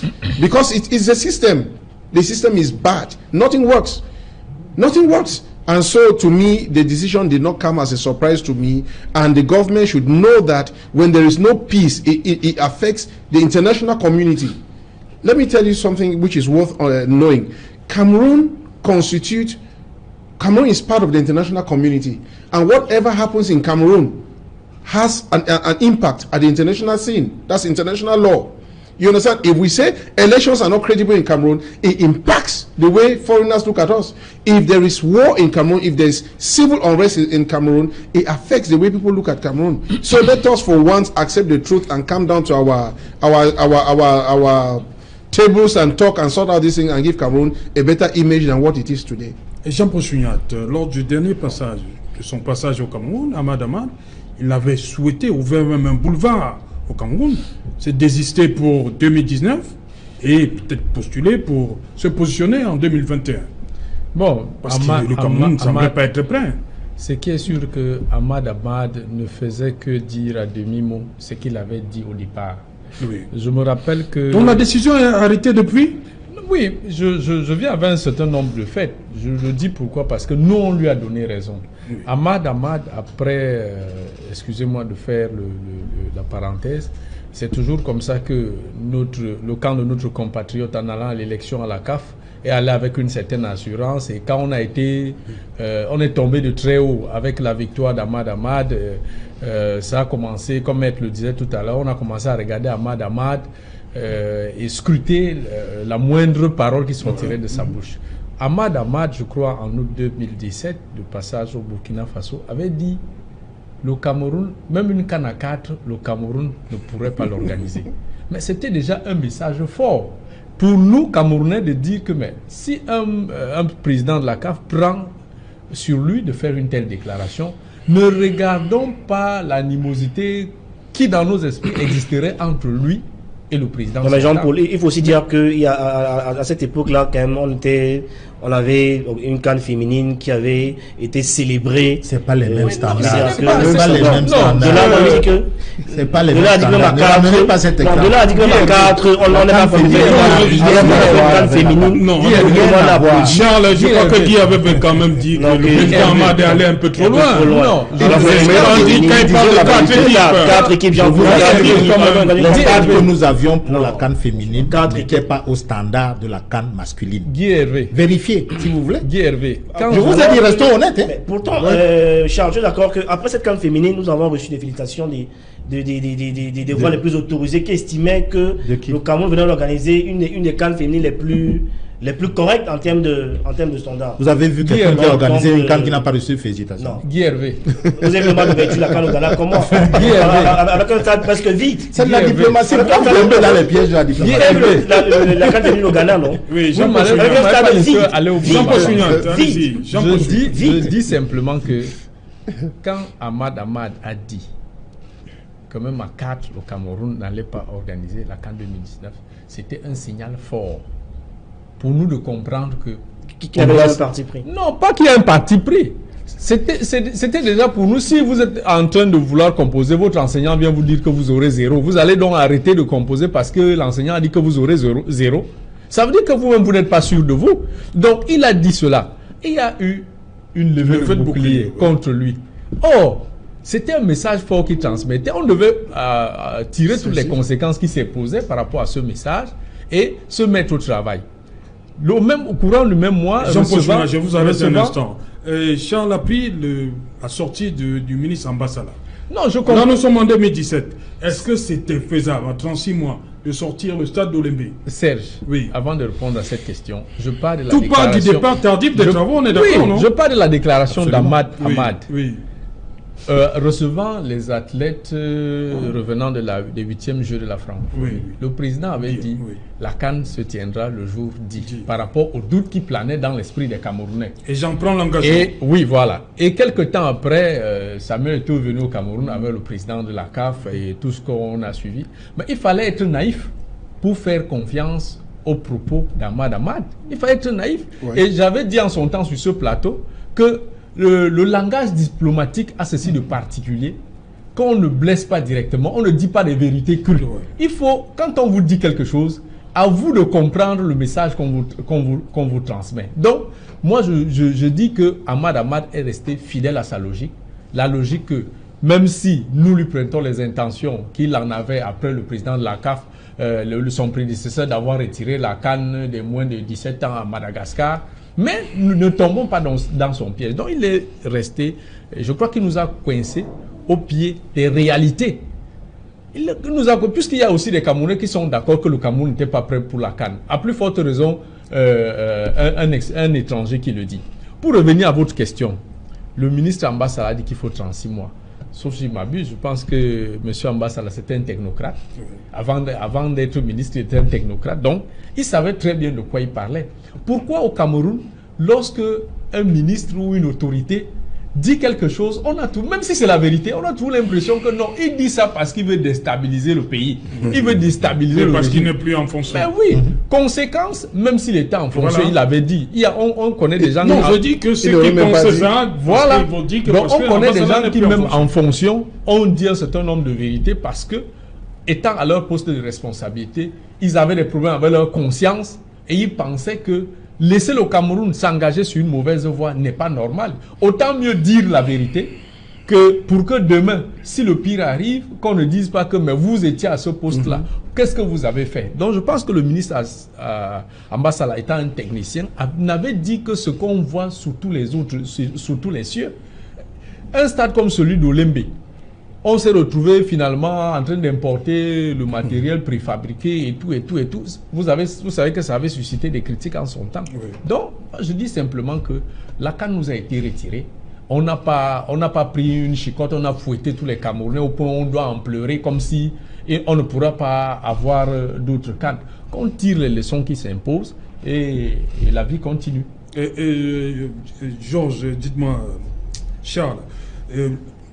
because it is a system. The system is bad. Nothing works. And so to me, the decision did not come as a surprise to me, and the government should know that when there is no peace, it affects the international community. Let me tell you something which is worth knowing. Cameroon is part of the international community, and whatever happens in Cameroon has an impact at the international scene. That's international law. You understand? If we say elections are not credible in Cameroon, it impacts the way foreigners look at us. If there is war in Cameroon, if there is civil unrest in Cameroon, it affects the way people look at Cameroon. So let us for once accept the truth and come down to our tables and talk and sort out this thing and give Cameroon a better image than what it is today. Et Jean-Paul Sugnat, lors du dernier passage, de son passage au Cameroun, Ahmad Ahmad, il avait souhaité ouvrir même un boulevard au Cameroun, c'est désister pour 2019 et peut-être postuler pour se positionner en 2021. Bon, parce que le Cameroun ne semblait pas être prêt. Ce qui est sûr que Ahmad Ahmad ne faisait que dire à demi-mot ce qu'il avait dit au départ. Oui. Je me rappelle que... Donc la décision est arrêtée depuis? Oui, je viens avec un certain nombre de faits. Je le dis pourquoi, parce que nous, on lui a donné raison. Oui. Ahmad Ahmad, après, excusez-moi de faire la parenthèse, c'est toujours comme ça que le camp de notre compatriote en allant à l'élection à la CAF est allé avec une certaine assurance. Et quand on a été, on est tombé de très haut avec la victoire d'Ahmad Ahmad, ça a commencé, comme Maître le disait tout à l'heure, on a commencé à regarder Ahmad Ahmad et scruter la moindre parole qui sortirait de sa bouche. Ahmad Ahmad, je crois, en août 2017, de passage au Burkina Faso, avait dit le Cameroun, même une CAN à 4, le Cameroun ne pourrait pas l'organiser. Mais c'était déjà un message fort pour nous, Camerounais, de dire que mais, si un président de la CAF prend sur lui de faire une telle déclaration, ne regardons pas l'animosité qui dans nos esprits existerait entre lui et le président. Non, mais Jean-Paul, il faut aussi dire qu'à cette époque-là, quand même, on avait une CAN féminine qui avait été célébrée. C'est pas les mêmes standards. C'est pas les mêmes standards. De là, on dit que. C'est pas les mêmes standards. De là, on dit que même à 4, on n'est pas féminine. Non, Charles, je crois que Guy avait quand même dit que le président Ahmad est allé un peu trop loin. Non, on dit quand il parle de 4 équipes, j'en vous que nous avions pour la CAN féminine n'était pas au standard de la CAN masculine. Guy Hervé. Vérifiez, si vous voulez. Guy Hervé. Je vous ai dit, restons honnêtes. Hein. Pourtant, Charles, je suis d'accord qu'après cette CAN féminine, nous avons reçu des félicitations des voix les plus autorisées qui estimaient que le Cameroun venait d'organiser une des CAN féminines les plus correctes en termes de standards. Vous avez vu quelqu'un qui a organisé une CAN qui n'a pas reçu félicitations? Non. Guy Hervé. Vous avez vraiment vêtu la CAN au Ghana, comment avec un cadre presque vide. C'est de la diplomatie. Pourquoi vous tombez dans les pièges de la diplomatie? La CAN féminine au Ghana, non? Oui, je dis simplement que quand Ahmad a dit que même à 4, le Cameroun n'allait pas organiser la CAN 2019, c'était un signal fort pour nous de comprendre que... Qui avait un parti pris? Non, pas qu'il y ait un parti pris. C'était déjà pour nous. Si vous êtes en train de vouloir composer, votre enseignant vient vous dire que vous aurez 0. Vous allez donc arrêter de composer parce que l'enseignant a dit que vous aurez 0. Ça veut dire que vous-même, vous n'êtes pas sûr de vous. Donc, il a dit cela. Et il y a eu une levée de bouclier contre lui. Or, c'était un message fort qu'il transmettait. On devait tirer toutes les conséquences qui s'est posées par rapport à ce message et se mettre au travail. Au courant du même mois, Jean-Paul, je vous arrête un instant. Charles a pris la sortie du ministre Ambassala. Non, je comprends. Là, nous sommes en 2017. Est-ce que c'était faisable, en 36 mois, de sortir le stade d'Olembe? Serge, oui. Avant de répondre à cette question, je parle de la déclaration... Tout part du départ tardif des travaux, on est d'accord, non? Je parle de la déclaration d'Ahmad. Oui. Recevant les athlètes revenant des 8e Jeux de la francophonie, le président avait dit la CAN se tiendra le jour 10 par rapport aux doutes qui planaient dans l'esprit des Camerounais. Et j'en prends l'engagement. Oui, voilà. Et quelques temps après, Samuel était venu au Cameroun avec le président de la CAF et tout ce qu'on a suivi. Mais il fallait être naïf pour faire confiance aux propos d'Ahmad. Il fallait être naïf. Ouais. Et j'avais dit en son temps sur ce plateau que le langage diplomatique a ceci de particulier, qu'on ne blesse pas directement, on ne dit pas des vérités crues. Il faut, quand on vous dit quelque chose, à vous de comprendre le message qu'on vous transmet. Donc, moi, je dis que Ahmad est resté fidèle à sa logique. La logique que, même si nous lui prêtons les intentions qu'il en avait après le président de la CAF, son prédécesseur, d'avoir retiré la CAN des moins de 17 ans à Madagascar, mais nous ne tombons pas dans son piège. Donc il est resté, je crois qu'il nous a coincés au pied des réalités. Puisqu'il y a aussi des Camerounais qui sont d'accord que le Cameroun n'était pas prêt pour la CAN. À plus forte raison, un étranger qui le dit. Pour revenir à votre question, le ministre Ambassala a dit qu'il faut 36 mois. Sauf si je m'abuse, je pense que M. Ambassala, c'était un technocrate. Avant d'être ministre, il était un technocrate. Donc, il savait très bien de quoi il parlait. Pourquoi au Cameroun, lorsque un ministre ou une autorité dit quelque chose, on a tout, même si c'est la vérité, on a toujours l'impression que non, il dit ça parce qu'il veut déstabiliser le pays. Il veut déstabiliser le pays. Parce qu'il n'est plus en fonction. Mais oui, conséquence, même s'il était en fonction, il avait dit. On connaît des gens... Non, je dis que ceux qui pensent ça, voilà. Ils vont dire que donc on connaît des gens qui, même en fonction, ont dit un certain nombre de vérités parce que, étant à leur poste de responsabilité, ils avaient des problèmes avec leur conscience et ils pensaient que laisser le Cameroun s'engager sur une mauvaise voie n'est pas normal. Autant mieux dire la vérité que pour que demain, si le pire arrive, qu'on ne dise pas que mais vous étiez à ce poste-là. Qu'est-ce que vous avez fait? Donc je pense que le ministre Ambassala, étant un technicien, n'avait dit que ce qu'on voit sous tous les autres, sous tous les cieux. Un stade comme celui d'Olembe, on s'est retrouvé finalement en train d'importer le matériel préfabriqué et tout. Vous savez que ça avait suscité des critiques en son temps. Oui. Donc, je dis simplement que la CAN nous a été retirée. on n'a pas pris une chicotte, on a fouetté tous les Camerounais au point où on doit en pleurer comme si et on ne pourra pas avoir d'autres cadres. Qu'on tire les leçons qui s'imposent et la vie continue. Georges, dites-moi, Charles,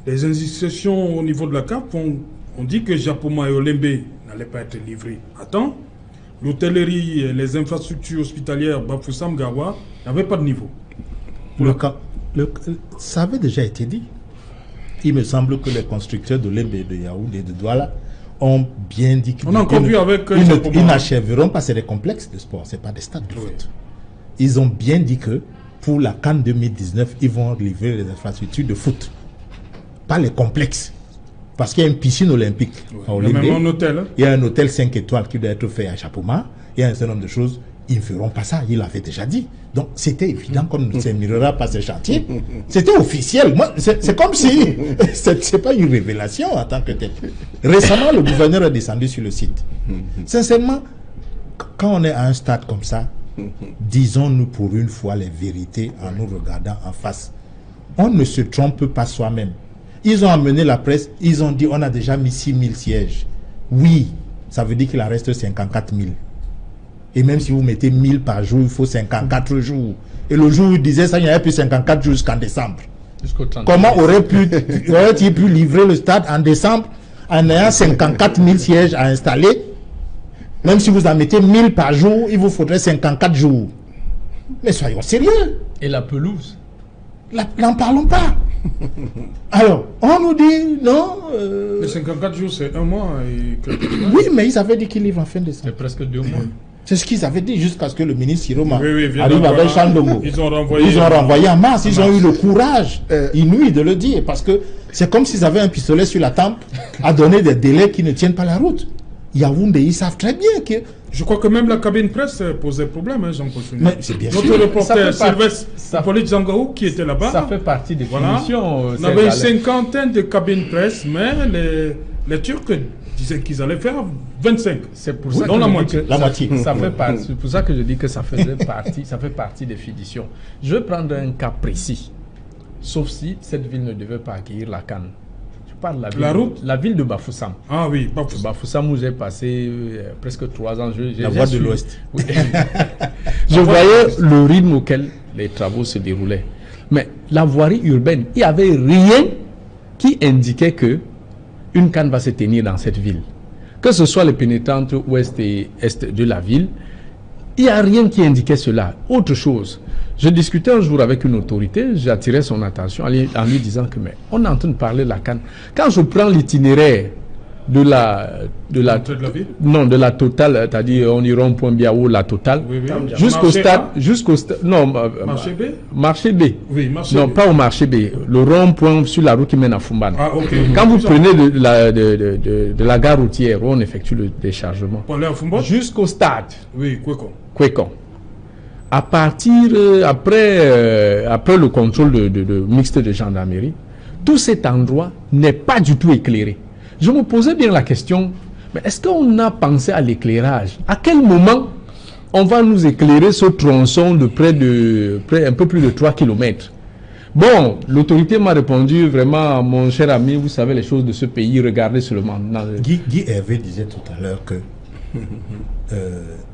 les institutions au niveau de la CAF on dit que Japoma et Olembe n'allaient pas être livrés. Attends, l'hôtellerie et les infrastructures hospitalières Bafoussam Gawa n'avaient pas de niveau. Ça avait déjà été dit. Il me semble que les constructeurs de Lembe, de Yaoundé et de Douala ont bien dit qu'ils ils n'achèveront pas, c'est des complexes de sport, ce n'est pas des stades de foot. Ils ont bien dit que pour la CAN 2019, ils vont livrer les infrastructures de foot, pas les complexes. Parce qu'il y a une piscine olympique à Olembe, il y a un hôtel 5 étoiles qui doit être fait à Chapoma, il y a un certain nombre de choses. Ils ne feront pas ça, il l'avait déjà dit. Donc c'était évident qu'on ne s'émirera pas ces chantiers. C'était officiel. Moi, c'est comme si c'est pas une révélation en tant que tel. Récemment, le gouverneur est descendu sur le site. Sincèrement, quand on est à un stade comme ça, disons-nous pour une fois les vérités en nous regardant en face. On ne se trompe pas soi-même. Ils ont amené la presse, ils ont dit on a déjà mis 6 000 sièges. Oui, ça veut dire qu'il en reste 54 000. Et même si vous mettez 1000 par jour, il faut 54 jours. Et le jour où il disait ça, il n'y avait plus 54 jours jusqu'en décembre. Comment aurait-il pu livrer le stade en décembre en ayant 54 000 sièges à installer? Même si vous en mettez 1000 par jour, il vous faudrait 54 jours. Mais soyons sérieux. Et la pelouse? N'en parlons pas. Alors, on nous dit non. Les 54 jours, c'est un mois. Oui, mais ils avaient dit qu'ils livrent en fin décembre. C'est presque 2 mois. C'est ce qu'ils avaient dit jusqu'à ce que le ministre Siroma arrive avec Chandongo. Ils ont renvoyé en masse. Ils ont eu le courage inouï de le dire. Parce que c'est comme s'ils avaient un pistolet sur la tempe à donner des délais qui ne tiennent pas la route. Yaoundé, ils savent très bien que... Je crois que même la cabine presse posait problème, hein, Jean-Paul. Mais c'est bien sûr. Notre reporter Sylvestre Hippolyte Zangaou, qui était là-bas. Ça fait partie des finitions. On avait une cinquantaine de cabines presse, mais les Turcs disaient qu'ils allaient faire 25. C'est pour ça la moitié. C'est pour ça que je dis que ça fait partie des finitions. Je vais prendre un cas précis. Sauf si cette ville ne devait pas accueillir la CAN. La ville de Bafoussam. Ah oui, Bafoussam où j'ai passé presque 3 ans. La voie de l'Ouest. Oui. Je voyais le rythme auquel les travaux se déroulaient. Mais la voirie urbaine, il n'y avait rien qui indiquait que une CAN va se tenir dans cette ville. Que ce soit les pénétrantes ouest et est de la ville, il n'y a rien qui indiquait cela. Autre chose, je discutais un jour avec une autorité, j'attirais son attention en lui disant que mais on est en train de parler de la CAN. Quand je prends l'itinéraire de la totale, c'est-à-dire on ira au point Biao, la totale, jusqu'au stade, non, marché B. Oui, marché non, B. pas au marché B, le rond-point sur la route qui mène à Fumban. Ah, okay. Quand vous prenez de la gare routière où on effectue le déchargement, jusqu'au stade, oui, Kwekon. À partir, après le contrôle de mixte de gendarmerie, tout cet endroit n'est pas du tout éclairé. Je me posais bien la question, mais est-ce qu'on a pensé à l'éclairage? À quel moment on va nous éclairer ce tronçon de un peu plus de 3 km? Bon, l'autorité m'a répondu, vraiment, mon cher ami, vous savez les choses de ce pays, regardez seulement. Guy Hervé disait tout à l'heure que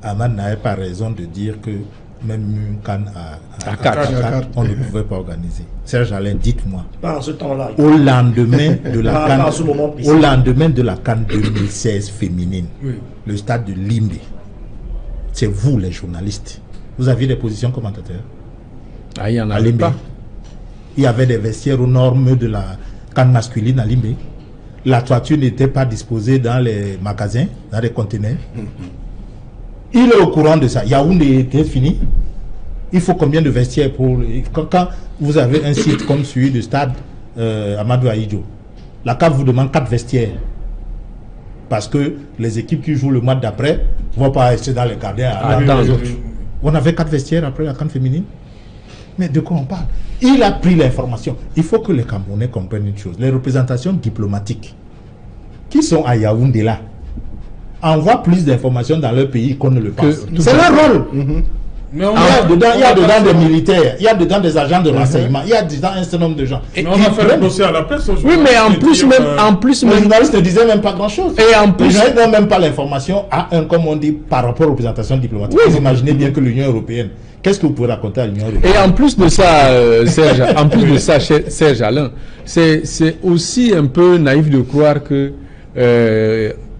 Amman n'avait pas raison de dire que même une CAN à 4, on ne pouvait pas organiser. Serge Alain, dites-moi. Pas en ce temps-là. Au lendemain de la CAN 2016 féminine, oui, le stade de Limbe, c'est vous les journalistes. Vous aviez des positions commentateurs? Ah, il y en avait pas. Il y avait des vestiaires aux normes de la CAN masculine à Limbe. La toiture n'était pas disposée dans les magasins, dans les conteneurs. Il est au courant de ça. Yaoundé était fini. Il faut combien de vestiaires pour... Quand vous avez un site comme celui du stade Amadou Ahidjo, la CAF vous demande 4 vestiaires. Parce que les équipes qui jouent le mois d'après ne vont pas rester dans les gardiens. On avait 4 vestiaires après la CAN féminine. Mais de quoi on parle? Il a pris l'information. Il faut que les Camerounais comprennent une chose. Les représentations diplomatiques qui sont à Yaoundé là envoient plus d'informations dans leur pays qu'on ne le pense. C'est leur rôle. Mais on Il y a dedans des on militaires, il y a dedans des agents de renseignement, il y a dedans un certain nombre de gens. Mais on a fait le procès à la presse aujourd'hui. Oui, mais en plus, Les journalistes ne disaient même pas grand-chose. Et en Les plus, journalistes n'ont même pas l'information comme on dit, par rapport aux représentations diplomatiques. Vous imaginez bien que l'Union européenne, qu'est-ce que vous pouvez raconter à l'Union européenne? et en plus de ça, Serge, en plus de ça, Serge Alain, c'est aussi un peu naïf de croire que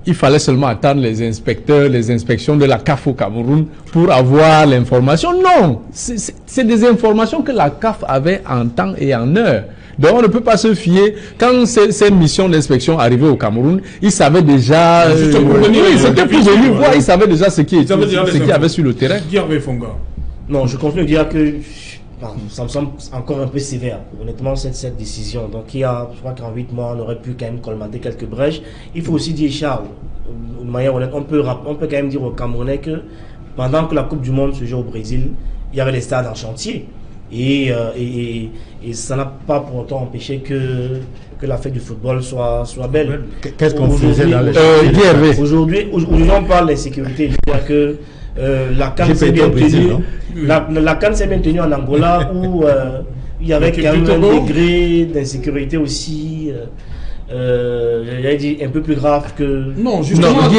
il fallait seulement attendre les inspecteurs, les inspections de la CAF au Cameroun pour avoir l'information. Non, c'est des informations que la CAF avait en temps et en heure. Donc on ne peut pas se fier. Quand ces missions d'inspection arrivaient au Cameroun, ils savaient déjà... C'était pour venir voir, ils savaient déjà ce qui avait sur le terrain. Guy Fonga. Non, je continue de dire que ça me semble encore un peu sévère, honnêtement, cette décision. Donc, je crois qu'en 8 mois, on aurait pu quand même colmater quelques brèches. Il faut aussi dire, Charles, de manière honnête, on peut quand même dire aux Camerounais que pendant que la Coupe du Monde se joue au Brésil, il y avait les stades en chantier. Et ça n'a pas pour autant empêché que la fête du football soit belle. Qu'est-ce qu'on faisait dans les Aujourd'hui, on parle d'insécurité. Je crois que la CAN s'est bien tenue. La CAN s'est bien tenue en Angola où il y avait quand même un degré d'insécurité aussi. J'allais dire un peu plus grave que. Non, justement, à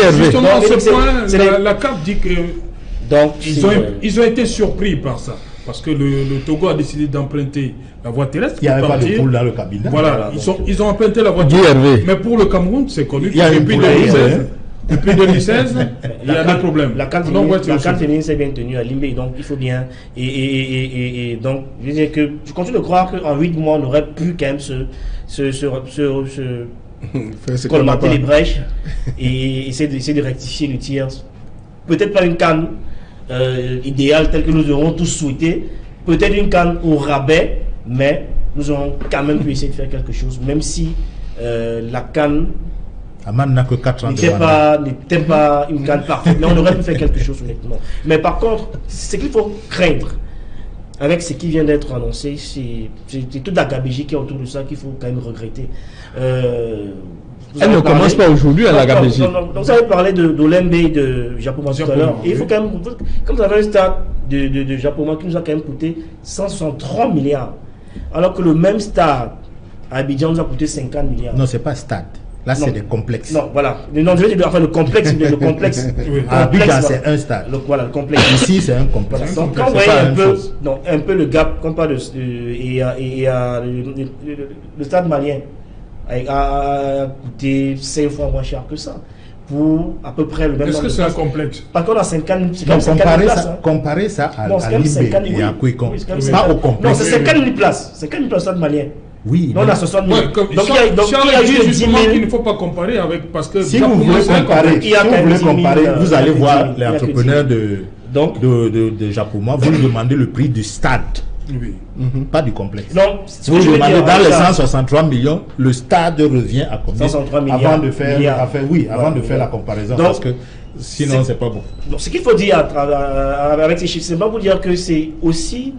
ce point, la CAF dit que donc, ils ont été surpris par ça. Parce que le Togo a décidé d'emprunter la voie terrestre. Il n'y avait pas de poule dans le cabinet. Voilà, ils ont emprunté la voie terrestre. Mais pour le Cameroun, c'est connu. Depuis 2016, il y a des problèmes. La CAN féminine s'est bien tenue à Limbé, donc il faut bien. Et donc, je veux dire que je continue de croire qu'en 8 mois, on aurait pu quand même colmater les brèches et essayer de rectifier le tir. Peut-être pas une CAN idéale telle que nous aurons tous souhaité, peut-être une CAN au rabais, mais nous aurons quand même pu essayer de faire quelque chose, même si la CAN n'a que 4 ans n'était pas une CAN parfaite, mais on aurait pu faire quelque chose honnêtement. Mais par contre, ce qu'il faut craindre avec ce qui vient d'être annoncé, c'est toute la gabégie qui est autour de ça qu'il faut quand même regretter. Elle ne commence pas aujourd'hui à la gabégie. Donc vous avez parlé d'Olembe et de Japoma tout à l'heure. Et il faut quand même, comme vous avez un stade de Japoma qui nous a quand même coûté 163 milliards, alors que le même stade à Abidjan nous a coûté 50 milliards. Non, c'est pas stade. Là, c'est des complexes. Non, voilà. Non, je veux dire, enfin, le complexe. À Abidjan, c'est un stade. Voilà, le complexe. Ici, c'est un complexe. Donc, quand vous voyez un peu le gap, qu'on parle le stade malien a coûté 5 fois moins cher que ça. Pour à peu près le même. Est-ce que c'est un complexe? Par contre, à 50 comparer ça à Limbé et à Kwekon. Pas au complexe. Non, c'est 50 000 places. 50 000 places stade malien. Oui. Non, on a 60 000. Donc, il y a juste justement qu'il ne faut pas comparer avec. Parce que si vous voulez comparer, vous allez voir les entrepreneurs de Japoma, vous lui demandez le prix du stade. Oui. Pas du complexe. Donc, vous demandez dans les 163 millions, le stade revient à combien 163 milliards. Avant de faire la comparaison, parce que sinon c'est pas bon. Donc, ce qu'il faut dire avec ces chiffres, c'est pas vous dire que c'est aussi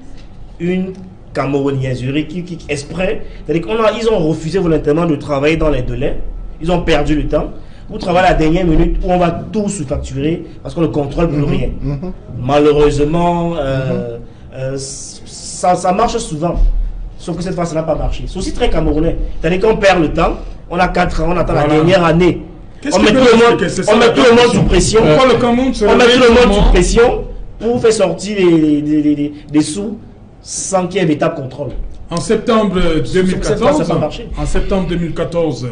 une camerouniaiserie qui exprès, c'est-à-dire qu'ils ont refusé volontairement de travailler dans les délais, ils ont perdu le temps. Vous travaillez à la dernière minute où on va tout sous-facturer parce qu'on ne contrôle plus rien. Malheureusement, ça marche souvent, sauf que cette fois ça n'a pas marché. C'est aussi très camerounais, c'est-à-dire qu'on perd le temps, on a 4 ans, on attend la dernière année. On met tout le monde sous pression. On met tout le monde sous pression pour faire sortir des sous sans qu'il y ait véritable contrôle. En septembre 2014,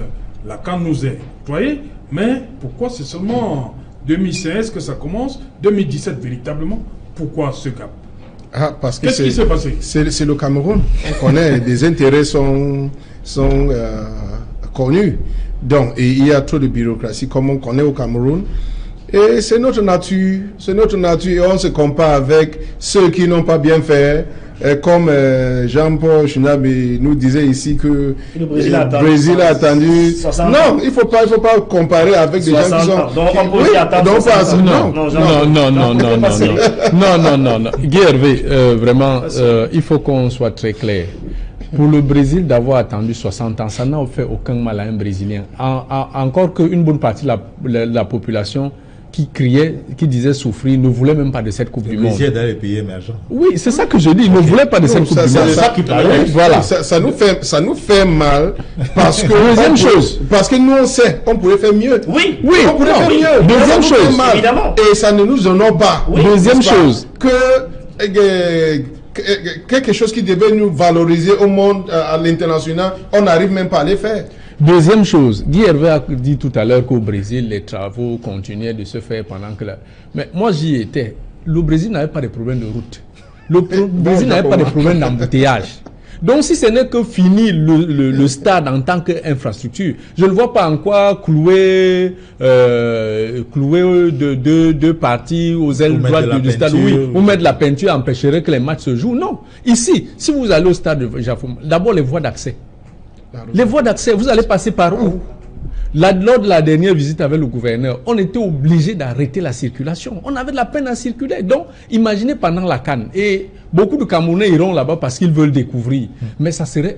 la CAN nous est déployée, mais pourquoi c'est seulement 2016 que ça commence, 2017 véritablement? Pourquoi ce gap? Parce que qu'est-ce qui s'est passé? C'est le Cameroun. On connaît, les intérêts sont connus. Donc, il y a trop de bureaucratie comme on connaît au Cameroun. Et c'est notre nature. Et on se compare avec ceux qui n'ont pas bien fait. Comme Jean-Paul Chunab nous disait ici que le Brésil a attendu. Non, il faut pas comparer avec des gens qui sont. Non. Guy Hervé, vraiment, il faut qu'on soit très clair. Pour le Brésil d'avoir attendu 60 ans, ça n'a fait aucun mal à un Brésilien. Encore qu'une bonne partie de la population qui criaient, qui disaient souffrir, ne voulaient même pas de cette Coupe du Monde. Dans les pays émergents. Oui, c'est ça que je dis. Ils ne voulaient pas de cette Coupe du Monde. C'est ça qui parlait. Voilà. Ça nous fait mal parce que Deuxième chose. Parce que nous on sait, on pourrait faire mieux. Oui, On pourrait faire mieux. Deuxième chose. Évidemment. Et ça ne nous honore pas. Oui. Deuxième chose. Quelque chose qui devait nous valoriser au monde, à l'international, on n'arrive même pas à les faire. Deuxième chose, Guy Hervé a dit tout à l'heure qu'au Brésil, les travaux continuaient de se faire pendant que... Mais moi, j'y étais. Le Brésil n'avait pas de problème de route. Le Brésil n'avait pas de problème d'embouteillage. Donc, si ce n'est que finir le stade en tant qu'infrastructure, je ne vois pas en quoi clouer deux parties aux ailes droites du stade. Oui, ou mettre la peinture empêcherait que les matchs se jouent. Non. Ici, si vous allez au stade de Jafom, d'abord les voies d'accès. Les voies d'accès, vous allez passer par où? Lors de la dernière visite avec le gouverneur, on était obligé d'arrêter la circulation. On avait de la peine à circuler. Donc, imaginez pendant la CAN. Et beaucoup de Camerounais iront là-bas parce qu'ils veulent découvrir. Mais ce serait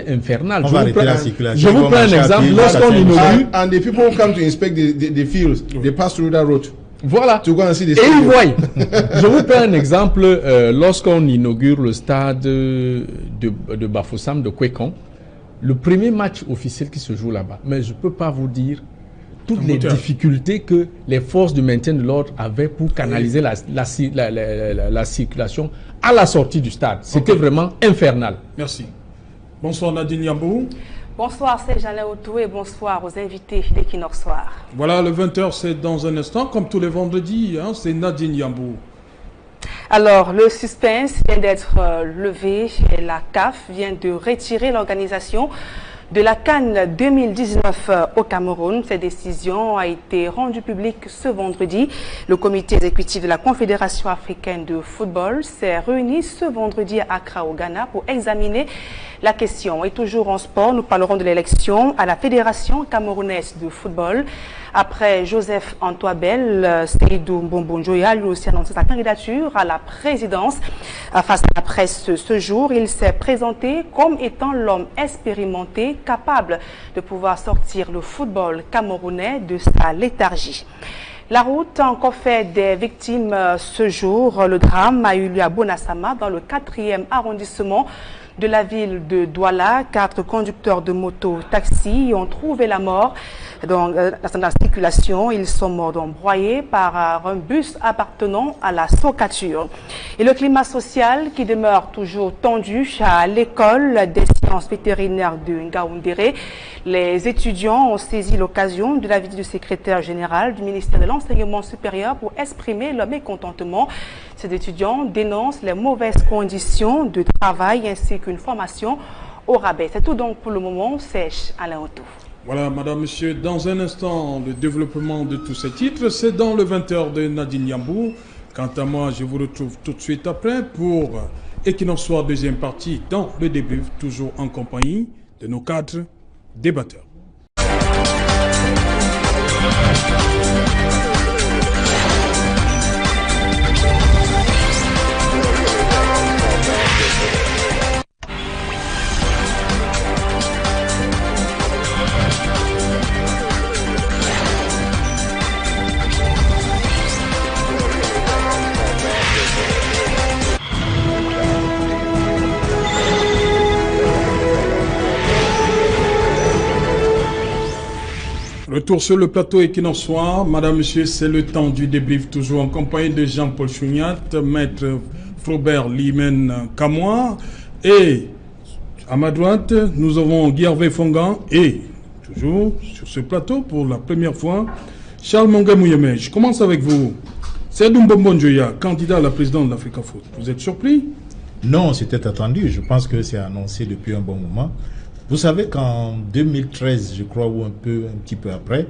infernal. On va arrêter la circulation. Je vous prends un exemple. Lorsqu'on inaugure... And the people who come to inspect the fields, they pass through that road. Voilà. To go and see the et stadium. ils voient. Je vous prends un exemple. Lorsqu'on inaugure le stade de Bafoussam, de Kwekon, le premier match officiel qui se joue là-bas. Mais je ne peux pas vous dire toutes les difficultés que les forces de maintien de l'ordre avaient pour canaliser la circulation à la sortie du stade. C'était vraiment infernal. Merci. Bonsoir Nadine Yambou. Bonsoir Serge Alain Autou et bonsoir aux invités d'Equinox Soir. Voilà, le 20h, c'est dans un instant, comme tous les vendredis, hein, c'est Nadine Yambou. Alors, le suspense vient d'être levé et la CAF vient de retirer l'organisation de la CAN 2019 au Cameroun. Cette décision a été rendue publique ce vendredi. Le comité exécutif de la Confédération africaine de football s'est réuni ce vendredi à Accra au Ghana pour examiner la question. Et toujours en sport, nous parlerons de l'élection à la Fédération camerounaise de football. Après Joseph Antoabel, Seydou Mbonbonjoya lui aussi annoncé sa candidature à la présidence. Face à la presse ce jour, il s'est présenté comme étant l'homme expérimenté capable de pouvoir sortir le football camerounais de sa léthargie. La route a encore fait des victimes ce jour. Le drame a eu lieu à Bonassama, dans le 4e arrondissement de la ville de Douala. 4 conducteurs de moto-taxi ont trouvé la mort dans la circulation. Ils sont morts broyés par un bus appartenant à la Socature. Et le climat social qui demeure toujours tendu à l'école des sciences vétérinaires de Ngaoundéré. Les étudiants ont saisi l'occasion de la visite du secrétaire général du ministère de l'Enseignement supérieur pour exprimer leur mécontentement. Ces étudiants dénoncent les mauvaises conditions de travail ainsi qu'une formation au rabais. C'est tout donc pour le moment. Sèche Alain Autou. Voilà, madame, monsieur, dans un instant, le développement de tous ces titres, c'est dans le 20h de Nadine Yambou. Quant à moi, je vous retrouve tout de suite après pour Equinox Soir, deuxième partie, dans le débrief, toujours en compagnie de nos 4 débatteurs. Retour sur le plateau Equinox Soir. Madame, monsieur, c'est le temps du débrief, toujours en compagnie de Jean-Paul Chouniat, maître Frobert Limen Kamoa. Et à ma droite, nous avons Guy Hervé Fongan et toujours sur ce plateau pour la première fois, Charles Monga-Mouyeme. Je commence avec vous. Seydou Mbonbonjoya, candidat à la présidence de l'Africa Foot. Vous êtes surpris? Non, c'était attendu. Je pense que c'est annoncé depuis un bon moment. Vous savez qu'en 2013, je crois, ou un petit peu après,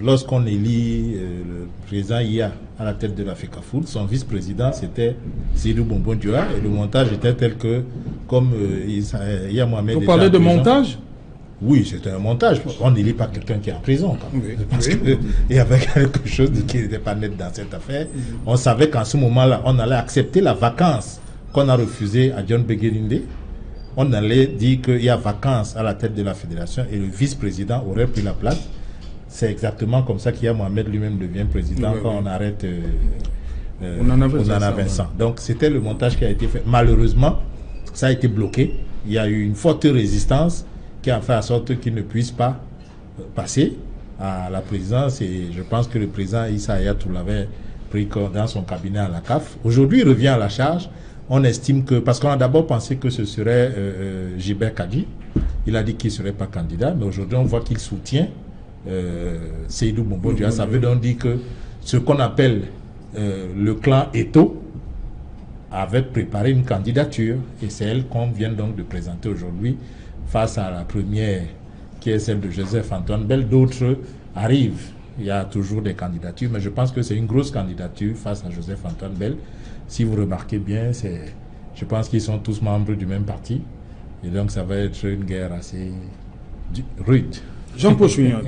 lorsqu'on élit le président IA à la tête de l'Africa Foot, son vice-président, c'était Seydou Mbonbonjoya, et le montage était tel que, comme Iya Mohamed... Vous parlez de montage? Oui, c'était un montage. On n'élit pas quelqu'un qui est en prison. Oui, parce qu'il y avait quelque chose qui n'était pas net dans cette affaire. On savait qu'en ce moment-là, on allait accepter la vacance qu'on a refusée à John Beguerinde. On allait dire qu'il y a vacance à la tête de la fédération et le vice-président aurait pris la place. c'est exactement comme ça qu'Ia Mohamed lui-même devient président quand on arrête on en a Vincent. Donc c'était le montage qui a été fait. Malheureusement, ça a été bloqué. Il y a eu une forte résistance qui a fait en sorte qu'il ne puisse pas passer à la présidence, et je pense que le président Issa Hayatou l'avait pris dans son cabinet à la CAF. Aujourd'hui, il revient à la charge. On estime que, parce qu'on a d'abord pensé que ce serait Gilbert Kadji, il a dit qu'il ne serait pas candidat, mais aujourd'hui on voit qu'il soutient Seydou Bombo Dioua. Ça veut donc dire que ce qu'on appelle le clan Eto avait préparé une candidature, et c'est elle qu'on vient donc de présenter aujourd'hui face à la première qui est celle de Joseph-Antoine Bell. D'autres arrivent, il y a toujours des candidatures, mais je pense que c'est une grosse candidature face à Joseph-Antoine Bell. Si vous remarquez bien, je pense qu'ils sont tous membres du même parti, et donc ça va être une guerre assez rude. Jean-Paul Chouignat,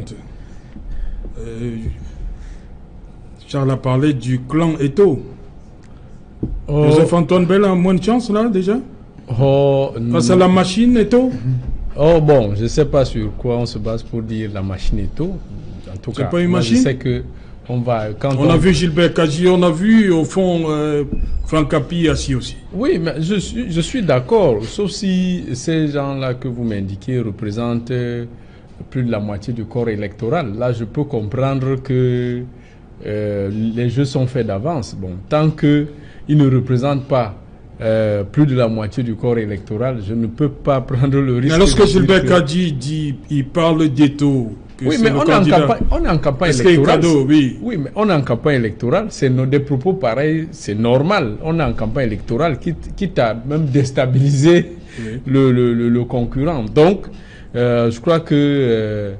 Charles a parlé du clan Eto. Joseph-Antoine Bell a moins de chance là déjà face à la machine Eto. Bon, je ne sais pas sur quoi on se base pour dire la machine Eto. En tout cas, pas une machine. Je sais que on a vu Gilbert Kadji, on a vu au fond Franck Capi assis aussi. Oui, mais je suis d'accord, sauf si ces gens-là que vous m'indiquez représentent plus de la moitié du corps électoral. Là, je peux comprendre que les jeux sont faits d'avance. Bon, tant qu'ils ne représentent pas plus de la moitié du corps électoral, je ne peux pas prendre le risque. Mais lorsque Gilbert Kadji dit, il parle d'Eto. Oui, mais on est en campagne électorale. Oui, mais on est en campagne électorale. C'est des propos pareils, c'est normal. On est en campagne électorale, quitte à même déstabiliser le concurrent. Donc, je crois que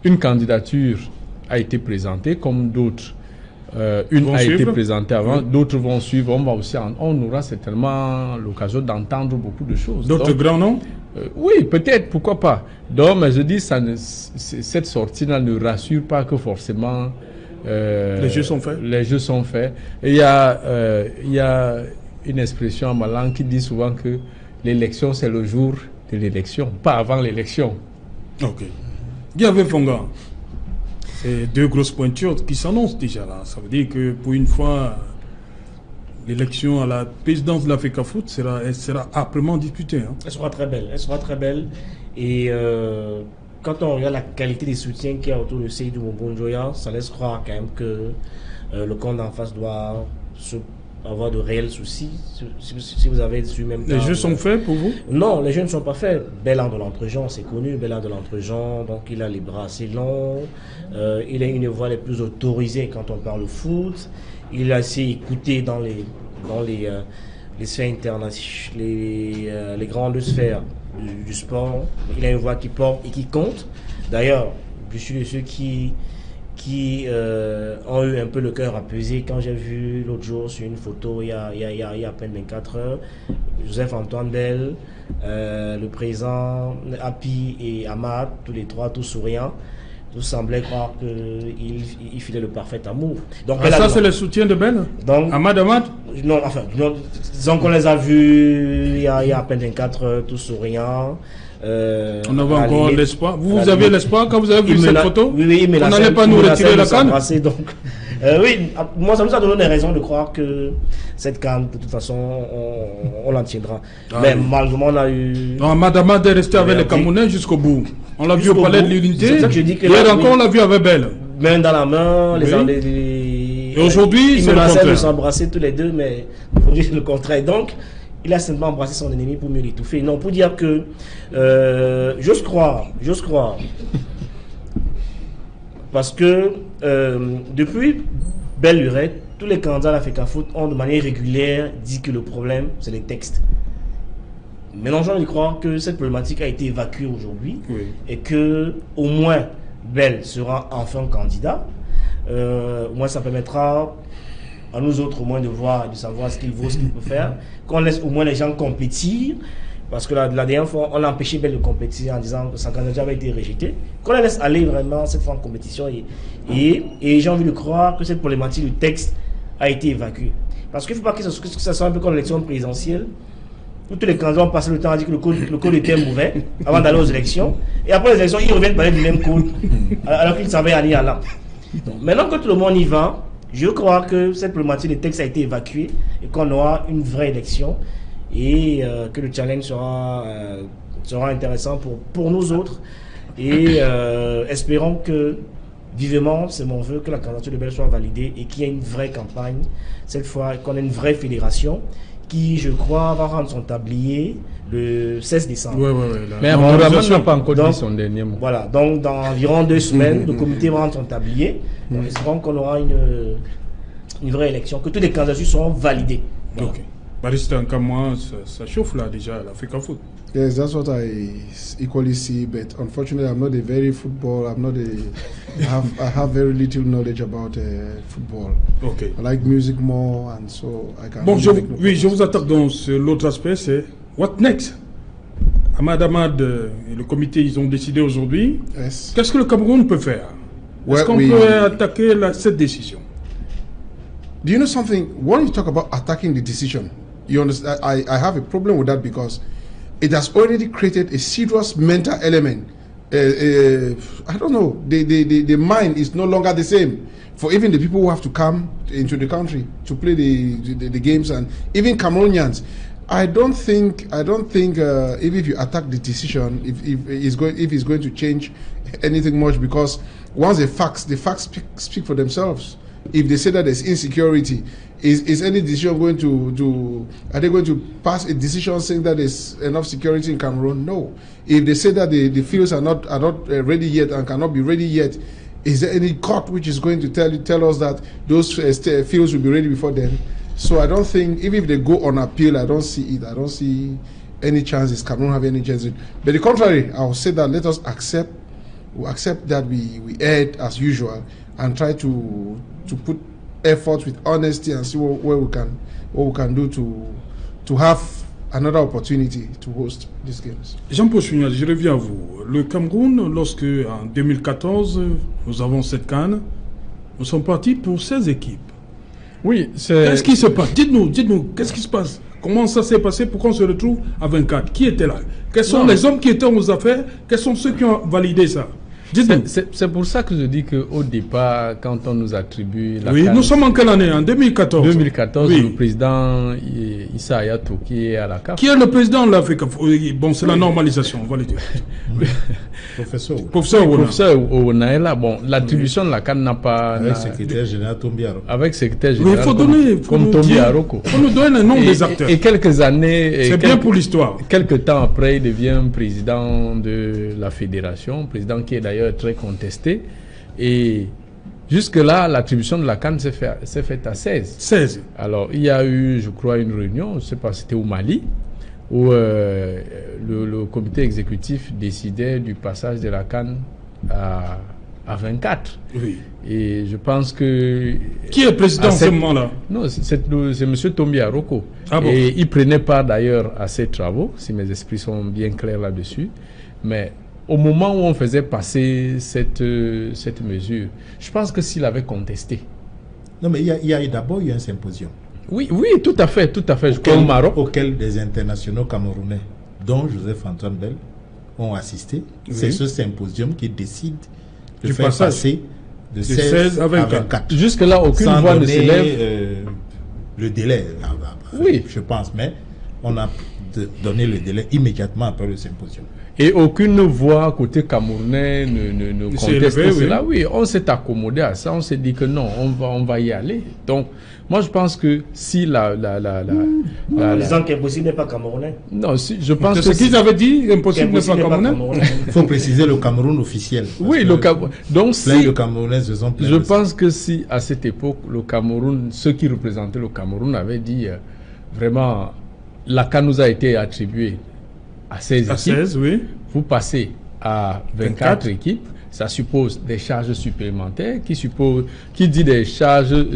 une candidature a été présentée, comme d'autres. Une a été présentée avant, d'autres vont suivre. On aura certainement l'occasion d'entendre beaucoup de choses. D'autres grands noms? Oui, peut-être, pourquoi pas. Donc, mais je dis, cette sortie-là ne rassure pas que forcément les jeux sont faits. Les jeux sont faits. Et il y a une expression en ma langue qui dit souvent que l'élection, c'est le jour de l'élection, pas avant l'élection. Ok. Gavé Fonga. C'est deux grosses pointures qui s'annoncent déjà là. Ça veut dire que pour une fois, l'élection à la présidence de la FECAFOOT sera âprement disputée. Hein. Elle sera très belle. Elle sera très belle. Et quand on regarde la qualité des soutiens qu'il y a autour de Seydou Bombo Dioua, ça laisse croire quand même que le camp d'en face doit avoir de réels soucis. Si vous avez su même. Les jeux sont faits pour vous? Non, les jeux ne sont pas faits. Bellard de l'Entrejean, c'est connu. Bellard de l'Entrejean, donc il a les bras assez longs. Il a une voix les plus autorisées quand on parle foot. Il a assez écouté dans les sphères internationales, les grandes sphères du sport. Il a une voix qui porte et qui compte. D'ailleurs, je suis de ceux qui ont eu un peu le cœur apaisé quand j'ai vu l'autre jour sur une photo il y a à peine 24 heures Joseph-Antoine Bell, le président Api et Ahmad, tous les trois, tous souriants. Tout semblait croire qu'il filait le parfait amour. Donc, ça, c'est le soutien de Bell? Donc, Ahmad? Non, enfin, disons qu'on les a vus il y a à peine 24 heures, tous souriants. On avait encore l'espoir. Vous aviez l'espoir quand vous avez vu cette photo? Oui, mais on n'allait pas nous retirer la canne? Donc, oui, moi ça nous a donné des raisons de croire que cette canne, de toute façon, on l'en tiendra. Mais malheureusement, on a eu. Non, Madame est resté avec les Camerounais jusqu'au bout. On l'a vu au palais de l'Unité. C'est ça que je dis que hier encore, on l'a vu avec Belle. Main dans la main, et aujourd'hui, c'est le contraire. Ils de s'embrasser tous les deux, mais aujourd'hui, c'est le contraire. Donc, il a simplement embrassé son ennemi pour mieux l'étouffer. Non, pour dire que j'ose croire, parce que depuis belle lurette, tous les candidats à la FECAFOOT ont de manière régulière dit que le problème, c'est les textes. Maintenant, j'ai envie de croire que cette problématique a été évacuée aujourd'hui et que au moins Bell sera enfin candidat. Au moins, ça permettra à nous autres au moins de voir, de savoir ce qu'il vaut, ce qu'il peut faire. Qu'on laisse au moins les gens compétir, parce que la dernière fois, on a empêché Bell de compétir en disant que sa candidature avait été rejetée. Qu'on la laisse aller vraiment cette fois en compétition et j'ai envie de croire que cette problématique du texte a été évacuée. Parce qu'il ne faut pas que ça soit un peu comme l'élection présidentielle. où tous les candidats ont passé le temps à dire que le code était mauvais avant d'aller aux élections. Et après les élections, ils reviennent parler du même code alors qu'ils savaient aller à l'an. Maintenant que tout le monde y va, je crois que cette problématique des textes a été évacuée et qu'on aura une vraie élection et que le challenge sera intéressant pour nous autres. Et espérons que, vivement, c'est mon vœu, que la candidature de Bell soit validée et qu'il y ait une vraie campagne, cette fois qu'on ait une vraie fédération qui, je crois, va rendre son tablier le 16 décembre. Mais Abdourahmane n'a pas encore dit son dernier mot. Voilà, donc dans environ 2 semaines, le comité va rendre son tablier. Donc, espérons qu'on aura une vraie élection, que toutes les candidatures seront validées. Voilà. Ok. Barista Nkamwa, ça chauffe là déjà, l'Africa Foot. Yes, that's what I equally see. But unfortunately, I'm not a very football. I have very little knowledge about football. Ok. I like music more, and so I can. Bon, je vous attaque dans l'autre aspect, c'est what next? Ahmad et le comité, ils ont décidé aujourd'hui. Yes. Qu'est-ce que le Cameroun peut faire? Est-ce qu'on peut attaquer cette décision? Do you know something? When you talk about attacking the decision, you understand? I have a problem with that because it has already created a serious mental element. I don't know. The mind is no longer the same for even the people who have to come into the country to play the games, and even Cameroonians. I don't think even if you attack the decision, if it's going to change anything much, because once the facts speak for themselves. If they say that there's insecurity, is any decision going to are they going to pass a decision saying that there's enough security in Cameroon? No. If they say that the fields are not ready yet and cannot be ready yet, is there any court which is going to tell us that those fields will be ready before then? So I don't think, even if they go on appeal, I don't see it. I don't see any chances Cameroon have any chances. But the contrary, I will say that let us accept that we erred as usual and try to put effort with honesty and see what we can do to have another opportunity to host these games. Jean-Paul Chounial, je reviens à vous. Le Cameroun, lorsque en 2014 nous avons cette CAN, nous sommes partis pour 16 équipes. Oui, qu'est-ce qui se passe? Dites-nous, qu'est-ce qui se passe? Comment ça s'est passé pour qu'on se retrouve à 24? Qui était là? Quels sont les hommes qui étaient aux affaires? Quels sont ceux qui ont validé ça? C'est pour ça que je dis qu'au départ, quand on nous attribue la CAN, nous sommes en quelle année? En 2014. 2014, le président Issa Hayatou qui est à la CAF. Qui est le président de l'Afrique? Bon, c'est la normalisation, on va le dire. Professeur Ounaïla, bon, l'attribution de la CAN n'a pas... Avec secrétaire général Tombi Aroko. Avec secrétaire général comme Tombi Aroko. Il faut nous donner le nom des acteurs. Et quelques années... C'est bien pour l'histoire. Quelques temps après, il devient président de la fédération, président qui est d'ailleurs très contesté, et jusque-là l'attribution de la CAN s'est faite à 16. Alors il y a eu, je crois, une réunion, je ne sais pas, c'était au Mali, où le comité exécutif décidait du passage de la CAN à 24. Oui. Et je pense que... Qui est président à ce moment-là? Non, c'est M. Tombi Aroko. Ah bon? Et il prenait part d'ailleurs à ces travaux, si mes esprits sont bien clairs là-dessus. Mais au moment où on faisait passer cette mesure, je pense que s'il avait contesté... Non, mais il y a d'abord eu un symposium. Oui, tout à fait. Au Maroc, auquel des internationaux camerounais, dont Joseph-Antoine Bell, ont assisté. Oui. C'est ce symposium qui décide de faire passer de 16 à 24. Jusque-là, aucune voix ne s'élève. Le délai, oui, je pense, mais on a donné le délai immédiatement après le symposium. Et aucune voix côté camerounais ne conteste cela. Oui, on s'est accommodé à ça. On s'est dit que non, on va y aller. Donc, moi, je pense que si les gens qui impossible n'est pas camerounais. Non, je pense que ce qu'ils avaient dit, impossible n'est pas camerounais. Il faut préciser le Cameroun officiel. Oui, le Cameroun. Donc, plein de Camerounais se sont plaints. Je pense que si, à cette époque, le Cameroun, ceux qui représentaient le Cameroun avaient dit vraiment, la CAN nous a été attribuée à 16 équipes. 16, oui. Vous passez à 24 équipes, ça suppose des charges supplémentaires, qui dit des charges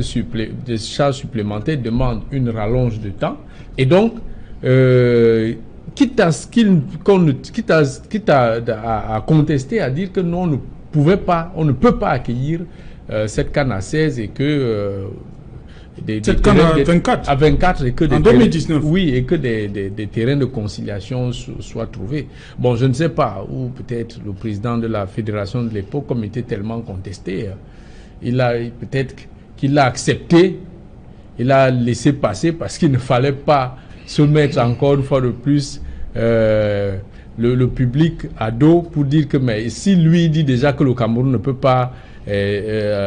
supplémentaires demande une rallonge de temps. Et donc, quitte à contester, à dire que non, on ne peut pas accueillir cette CAN à 16 et que Cette CAN à 24. À 24 et que en 2019. Oui, et que des terrains de conciliation soient trouvés. Bon, je ne sais pas, ou peut-être le président de la fédération de l'époque, comme il était tellement contesté, peut-être qu'il l'a accepté, il a laissé passer parce qu'il ne fallait pas se mettre encore une fois de plus le public à dos pour dire que mais si lui dit déjà que le Cameroun ne peut pas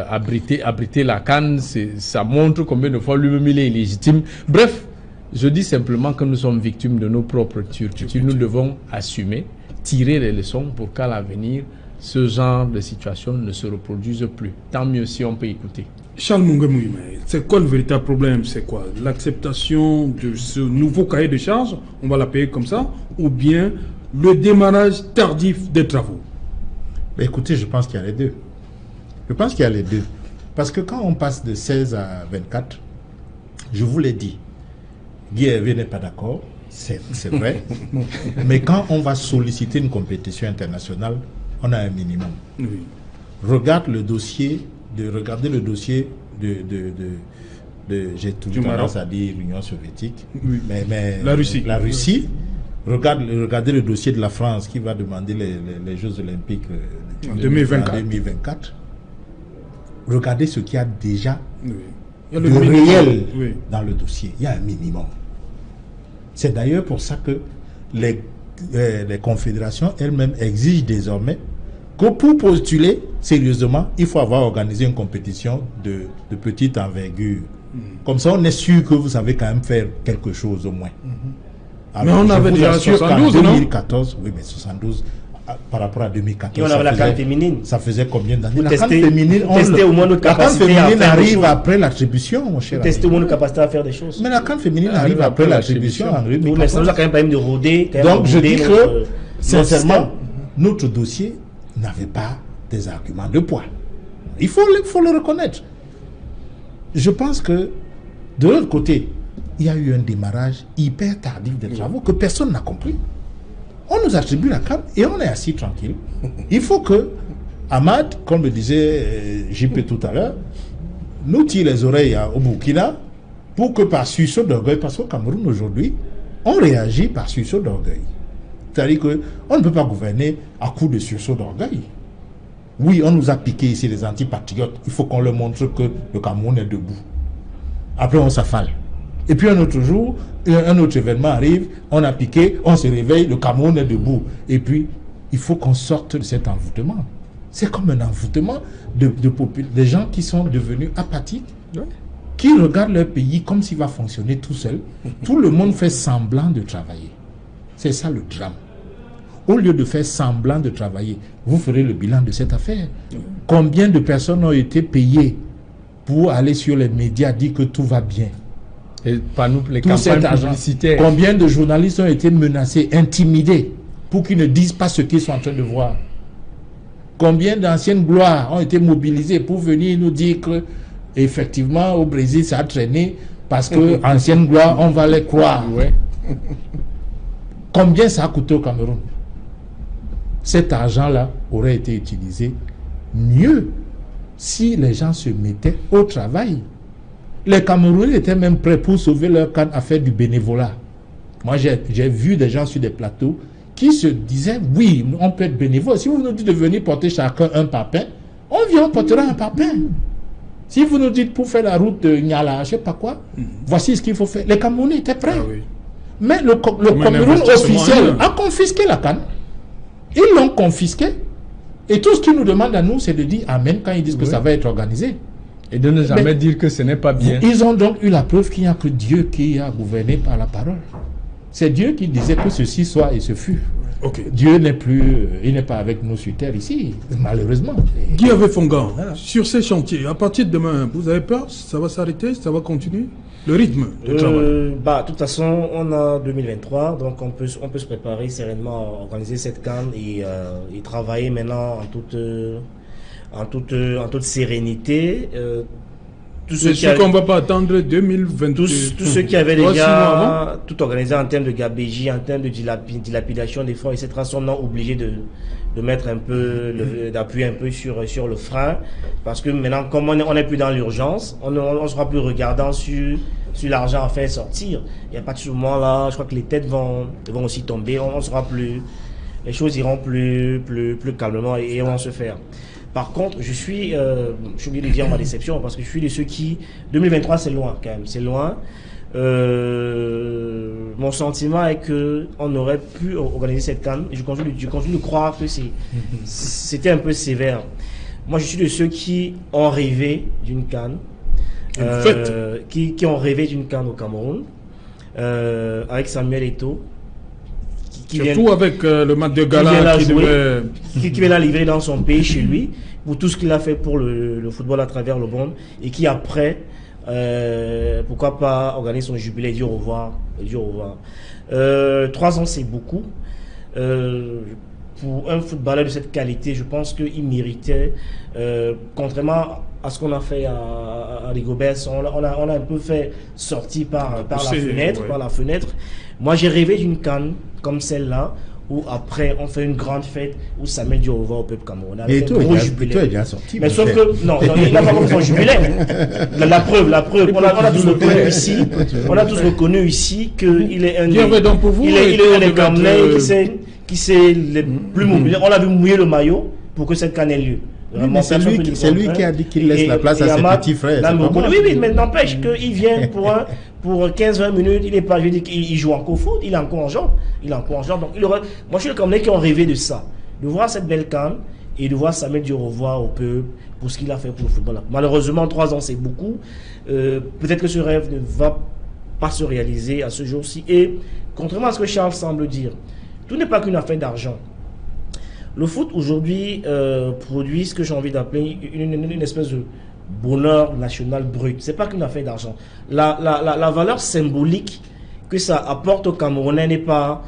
abriter la CAN, ça montre combien de fois lui-même il est illégitime. Bref, je dis simplement que nous sommes victimes de nos propres turpitudes. Nous devons assumer, tirer les leçons pour qu'à l'avenir, ce genre de situation ne se reproduise plus. Tant mieux si on peut écouter. Charles Mungamouime, c'est quoi le véritable problème? C'est quoi? L'acceptation de ce nouveau cahier de charges, on va la payer comme ça, ou bien le démarrage tardif des travaux? Mais écoutez, je pense qu'il y a les deux. Je pense qu'il y a les deux. Parce que quand on passe de 16 à 24, je vous l'ai dit, Guy Hervé n'est pas d'accord, c'est vrai. Mais quand on va solliciter une compétition internationale, on a un minimum. Oui. Regardez le dossier de j'ai toujours tendance à dire l'Union soviétique, oui. mais la Russie. Regardez le dossier de la France qui va demander les Jeux Olympiques en 2024. Regardez ce qu'il y a déjà oui. de réel oui. dans le dossier. Il y a un minimum. C'est d'ailleurs pour ça que les confédérations elles-mêmes exigent désormais que pour postuler sérieusement, il faut avoir organisé une compétition de petite envergure. Comme ça, on est sûr que vous savez quand même faire quelque chose au moins. Mais on avait déjà 72, en 2014, oui, mais 72 par rapport à 2014. Et on avait la CAN féminine. Ça faisait combien d'années? La CAN féminine, au moins notre capacité. La CAN féminine arrive après l'attribution, mon cher. Tester au moins notre capacité à faire des choses. Mais la CAN féminine arrive après l'attribution en 2014. Oui, mais ça nous a quand même pas de rôder. Donc je dis que, sincèrement, notre dossier n'avait pas des arguments de poids. Il faut le reconnaître. Je pense que, de l'autre côté, il y a eu un démarrage hyper tardif des travaux que personne n'a compris. On nous attribue la CAN et on est assis tranquille. Il faut que Ahmad, comme le disait JP tout à l'heure, nous tire les oreilles au Burkina pour que par sursaut d'orgueil, parce qu'au Cameroun aujourd'hui, on réagit par sursaut d'orgueil. C'est-à-dire qu'on ne peut pas gouverner à coup de sursaut d'orgueil. Oui, on nous a piqué ici les antipatriotes. Il faut qu'on leur montre que le Cameroun est debout. Après, on s'affale. Et puis un autre jour, un autre événement arrive, on a piqué, on se réveille, le Cameroun est debout. Et puis, il faut qu'on sorte de cet envoûtement. C'est comme un envoûtement des gens qui sont devenus apathiques, qui regardent leur pays comme s'il va fonctionner tout seul. Tout le monde fait semblant de travailler. C'est ça le drame. Au lieu de faire semblant de travailler, vous ferez le bilan de cette affaire. Combien de personnes ont été payées pour aller sur les médias dire que tout va bien? Et par nous, les tout campagnes publicitaires. Combien de journalistes ont été menacés, intimidés, pour qu'ils ne disent pas ce qu'ils sont en train de voir? Combien d'anciennes gloires ont été mobilisées pour venir nous dire que, effectivement, au Brésil, ça a traîné, parce que anciennes gloires, on va les croire. Ouais. Combien ça a coûté au Cameroun? Cet argent-là aurait été utilisé mieux si les gens se mettaient au travail. Les Camerounais étaient même prêts pour sauver leur CAN à faire du bénévolat. Moi, j'ai vu des gens sur des plateaux qui se disaient, oui, on peut être bénévole. Si vous nous dites de venir porter chacun un parpaing, on vient, on portera un parpaing. Si vous nous dites pour faire la route de Niala, je ne sais pas quoi, voici ce qu'il faut faire. Les Camerounais étaient prêts. Ah oui. Mais le Cameroun officiel a confisqué la CAN. Ils l'ont confisqué. Et tout ce qu'ils nous demandent à nous, c'est de dire Amen quand ils disent que ça va être organisé. Et de ne jamais dire que ce n'est pas bien. Ils ont donc eu la preuve qu'il n'y a que Dieu qui a gouverné par la parole. C'est Dieu qui disait que ceci soit et ce fut. Okay. Dieu n'est plus, il n'est pas avec nous sur terre ici, malheureusement. Guy Hervé Fongan, sur ces chantiers, à partir de demain, vous avez peur? Ça va s'arrêter? Ça va continuer? Le rythme de travail? De toute façon, on a 2023, donc on peut se préparer sereinement à organiser cette CAN et travailler maintenant en toute sérénité. C'est sûr qu'on ne va pas attendre 2022. Tous ceux qui avaient déjà tout organisé en termes de gabégie, en termes de dilapidation des fonds, etc., sont non obligés de mettre un peu, d'appuyer un peu sur le frein, parce que maintenant, comme on n'est plus dans l'urgence, on sera plus regardant sur l'argent à faire sortir. Il n'y a pas de ce moment-là, je crois que les têtes vont aussi tomber, on sera plus, les choses iront plus calmement et vont se faire. Par contre, je suis obligé de dire ma déception, parce que je suis de ceux qui, 2023 c'est loin quand même, c'est loin. Mon sentiment est que on aurait pu organiser cette CAN. Je continue de croire que c'était un peu sévère. Moi, je suis de ceux qui ont rêvé d'une CAN, qui ont rêvé d'une CAN au Cameroun, avec Samuel Eto'o, surtout avec le match de gala qui vient la livrer dans son pays, chez lui, pour tout ce qu'il a fait pour le football à travers le monde, et qui après, pourquoi pas organiser son jubilé et dire au revoir. 3 ans, c'est beaucoup. Pour un footballeur de cette qualité, je pense qu'il méritait, contrairement à ce qu'on a fait à Rigobert, on a un peu fait sortir par la fenêtre. Moi, j'ai rêvé d'une CAN comme celle-là, où après on fait une grande fête, où Samuel dit au revoir au peuple camerounais. Et toi, il est déjà sorti. Mais sauf que, non, il n'a pas fait son jubilé. La preuve. On a tous reconnu ici, qu'il est un des Camerounais qui s'est le plus mobilisé. On a vu mouiller le maillot pour que cette CAN ait lieu. C'est lui qui a dit qu'il laisse la place à ses petits frères. Oui, mais n'empêche qu'il vient pour 15-20 minutes, il est pas, je dis qu'il joue encore au foot, il est encore en jambes. Donc moi je suis le Camerounais qui ont rêvé de ça, de voir cette belle CAN et de voir Samuel dire au revoir au peuple pour ce qu'il a fait pour le football. Malheureusement, 3 ans c'est beaucoup. Peut-être que ce rêve ne va pas se réaliser à ce jour-ci. Et contrairement à ce que Charles semble dire, tout n'est pas qu'une affaire d'argent. Le foot aujourd'hui produit ce que j'ai envie d'appeler une espèce de bonheur national brut. C'est pas qu'une affaire d'argent. La valeur symbolique que ça apporte aux Camerounais n'est pas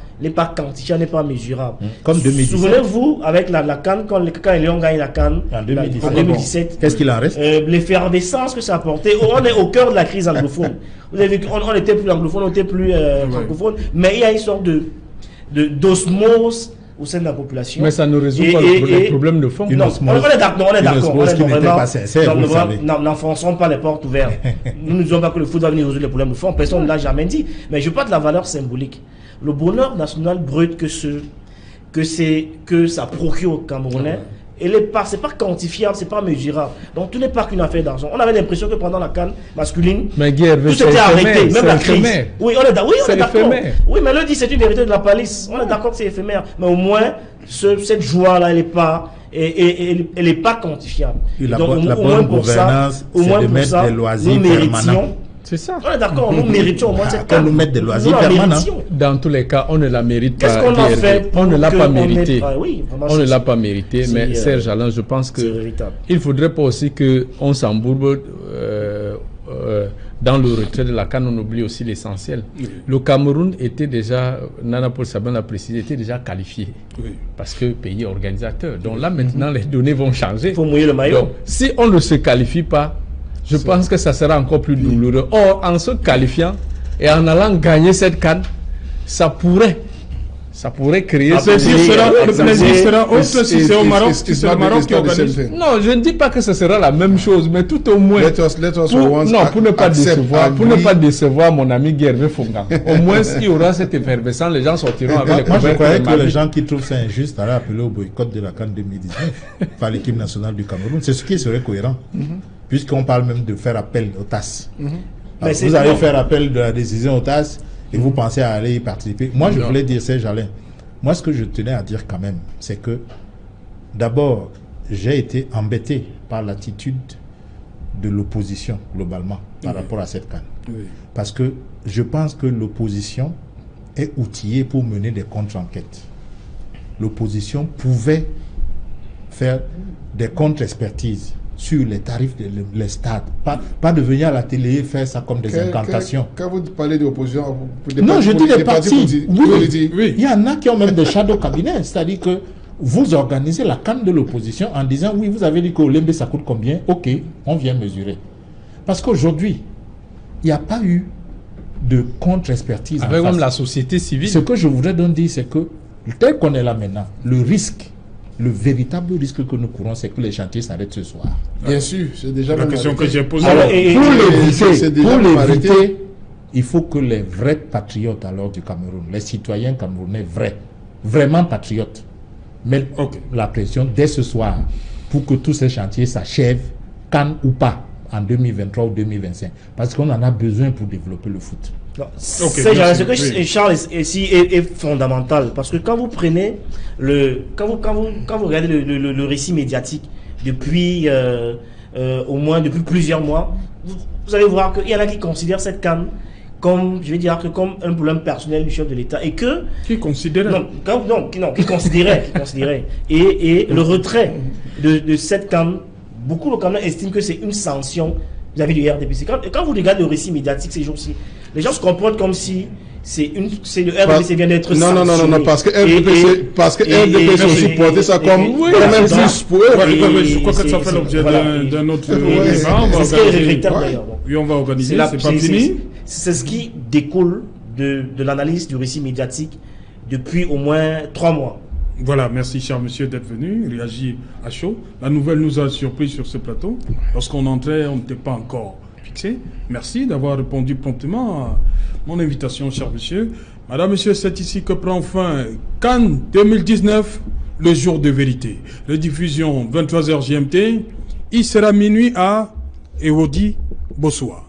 quantifiée, n'est pas mesurable. Comme 2017. Souvenez-vous, avec la CAN, quand les Lions gagnent la CAN en 2017, qu'est-ce qu'il en reste? L'effervescence que ça apportait. On est au cœur de la crise anglophone. Vous avez vu qu'on n'était plus anglophone, on n'était plus francophone, mais il y a une sorte d'osmose au sein de la population. Mais ça ne résout pas le problème de fond. Non, on est d'accord. Nous n'enfonçons pas les portes ouvertes. Nous ne disons pas que le foot va venir résoudre les problèmes de fond. Personne ne l'a jamais dit. Mais je parle de la valeur symbolique. Le bonheur national brut que ça procure aux Camerounais, c'est pas quantifiable, c'est pas mesurable. Donc tout n'est pas qu'une affaire d'argent. On avait l'impression que pendant la CAN masculine, tout était arrêté, même la crise. Oui, on est d'accord. Oui, mais le dit c'est une vérité de la palisse. On est d'accord que c'est éphémère. Mais au moins, cette joie-là, elle est pas quantifiable. La bonne gouvernance, c'est de mettre des loisirs permanents. C'est ça. On est d'accord, nous méritons au moins cette CAN. Nous mettre des loisirs permanents. Dans tous les cas, on ne la mérite pas. Qu'est-ce qu'on a fait? On ne l'a pas mérité. On ne l'a pas mérité. Mais Serge Alain, je pense que il ne faudrait pas aussi qu'on s'embourbe dans le retrait de la CAN. On oublie aussi l'essentiel. Le Cameroun était déjà, Nana Paul Sabin l'a précisé, était déjà qualifié. Parce que pays organisateur. Donc là, maintenant, les données vont changer. Il faut mouiller le maillot. Donc, si on ne se qualifie pas, je pense que ça sera encore plus douloureux. Or, en se qualifiant et en allant gagner cette CAN, ça pourrait créer... Le plaisir sera autre si c'est au Maroc, le Maroc qui organise. Non, je ne dis pas que ce sera la même chose, mais tout au moins... pour ne pas décevoir mon ami Gervais Fongan. Au moins, s'il y aura cette effervescence, les gens sortiront avec les couverts. Moi, je croyais que les gens qui trouvent ça injuste allaient appeler au boycott de la CAN 2019 par l'équipe nationale du Cameroun. C'est ce qui serait cohérent. Puisqu'on parle même de faire appel au TAS. Vous allez faire appel de la décision au TAS et vous pensez à aller y participer. Moi, je voulais dire, Serge Alain, moi, ce que je tenais à dire quand même, c'est que d'abord, j'ai été embêté par l'attitude de l'opposition, globalement, par rapport à cette CAN. Parce que je pense que l'opposition est outillée pour mener des contre-enquêtes. L'opposition pouvait faire des contre-expertises sur les tarifs des stades. Pas de venir à la télé et faire ça comme des incantations. Quand vous parlez d'opposition... Non, je dis des partis. Oui. Il y en a qui ont même des shadow cabinets. C'est-à-dire que vous organisez la CAN de l'opposition en disant, oui, vous avez dit qu'au Lembe, ça coûte combien? Ok, on vient mesurer. Parce qu'aujourd'hui, il n'y a pas eu de contre-expertise. Avec même la société civile. Ce que je voudrais donc dire, c'est que tel qu'on est là maintenant, le risque, le véritable risque que nous courons, c'est que les chantiers s'arrêtent ce soir. Bien sûr, c'est déjà La question que j'ai posée. Alors, c'est déjà pour arrêté. l'éviter, il faut que les vrais patriotes alors du Cameroun, les citoyens camerounais vrais, vraiment patriotes, mettent la pression dès ce soir pour que tous ces chantiers s'achèvent, can ou pas, en 2023 ou 2025. Parce qu'on en a besoin pour développer le foot. Ce que Charles ici est fondamental, parce que quand vous prenez quand vous regardez le récit médiatique depuis au moins depuis plusieurs mois, vous allez voir qu'il y en a qui considèrent cette CAN comme, je vais dire, comme un problème personnel du chef de l'État, et que qui considérait qui considérait et le retrait de cette CAN, beaucoup de Camerounais estiment que c'est une sanction vis-à-vis du RDPC. Quand vous regardez le récit médiatique ces jours-ci, les gens se comportent comme si c'est le RDPC vient d'être sanctionné. Non, parce que RDPC aussi portait ça comme même plus pour eux. Je crois que ça fait l'objet d'un autre débat. C'est ce qui est regrettable d'ailleurs. Oui, on va organiser, c'est pas fini. C'est ce qui découle de l'analyse du récit médiatique depuis au moins 3 mois. Voilà, merci cher monsieur d'être venu, réagir à chaud. La nouvelle nous a surpris sur ce plateau. Lorsqu'on entrait, on n'était pas encore fixé. Merci d'avoir répondu promptement à mon invitation, cher monsieur. Madame, monsieur, c'est ici que prend fin Cannes 2019, le jour de vérité. Rediffusion 23h GMT. Il sera minuit à Ewodi Bossoa.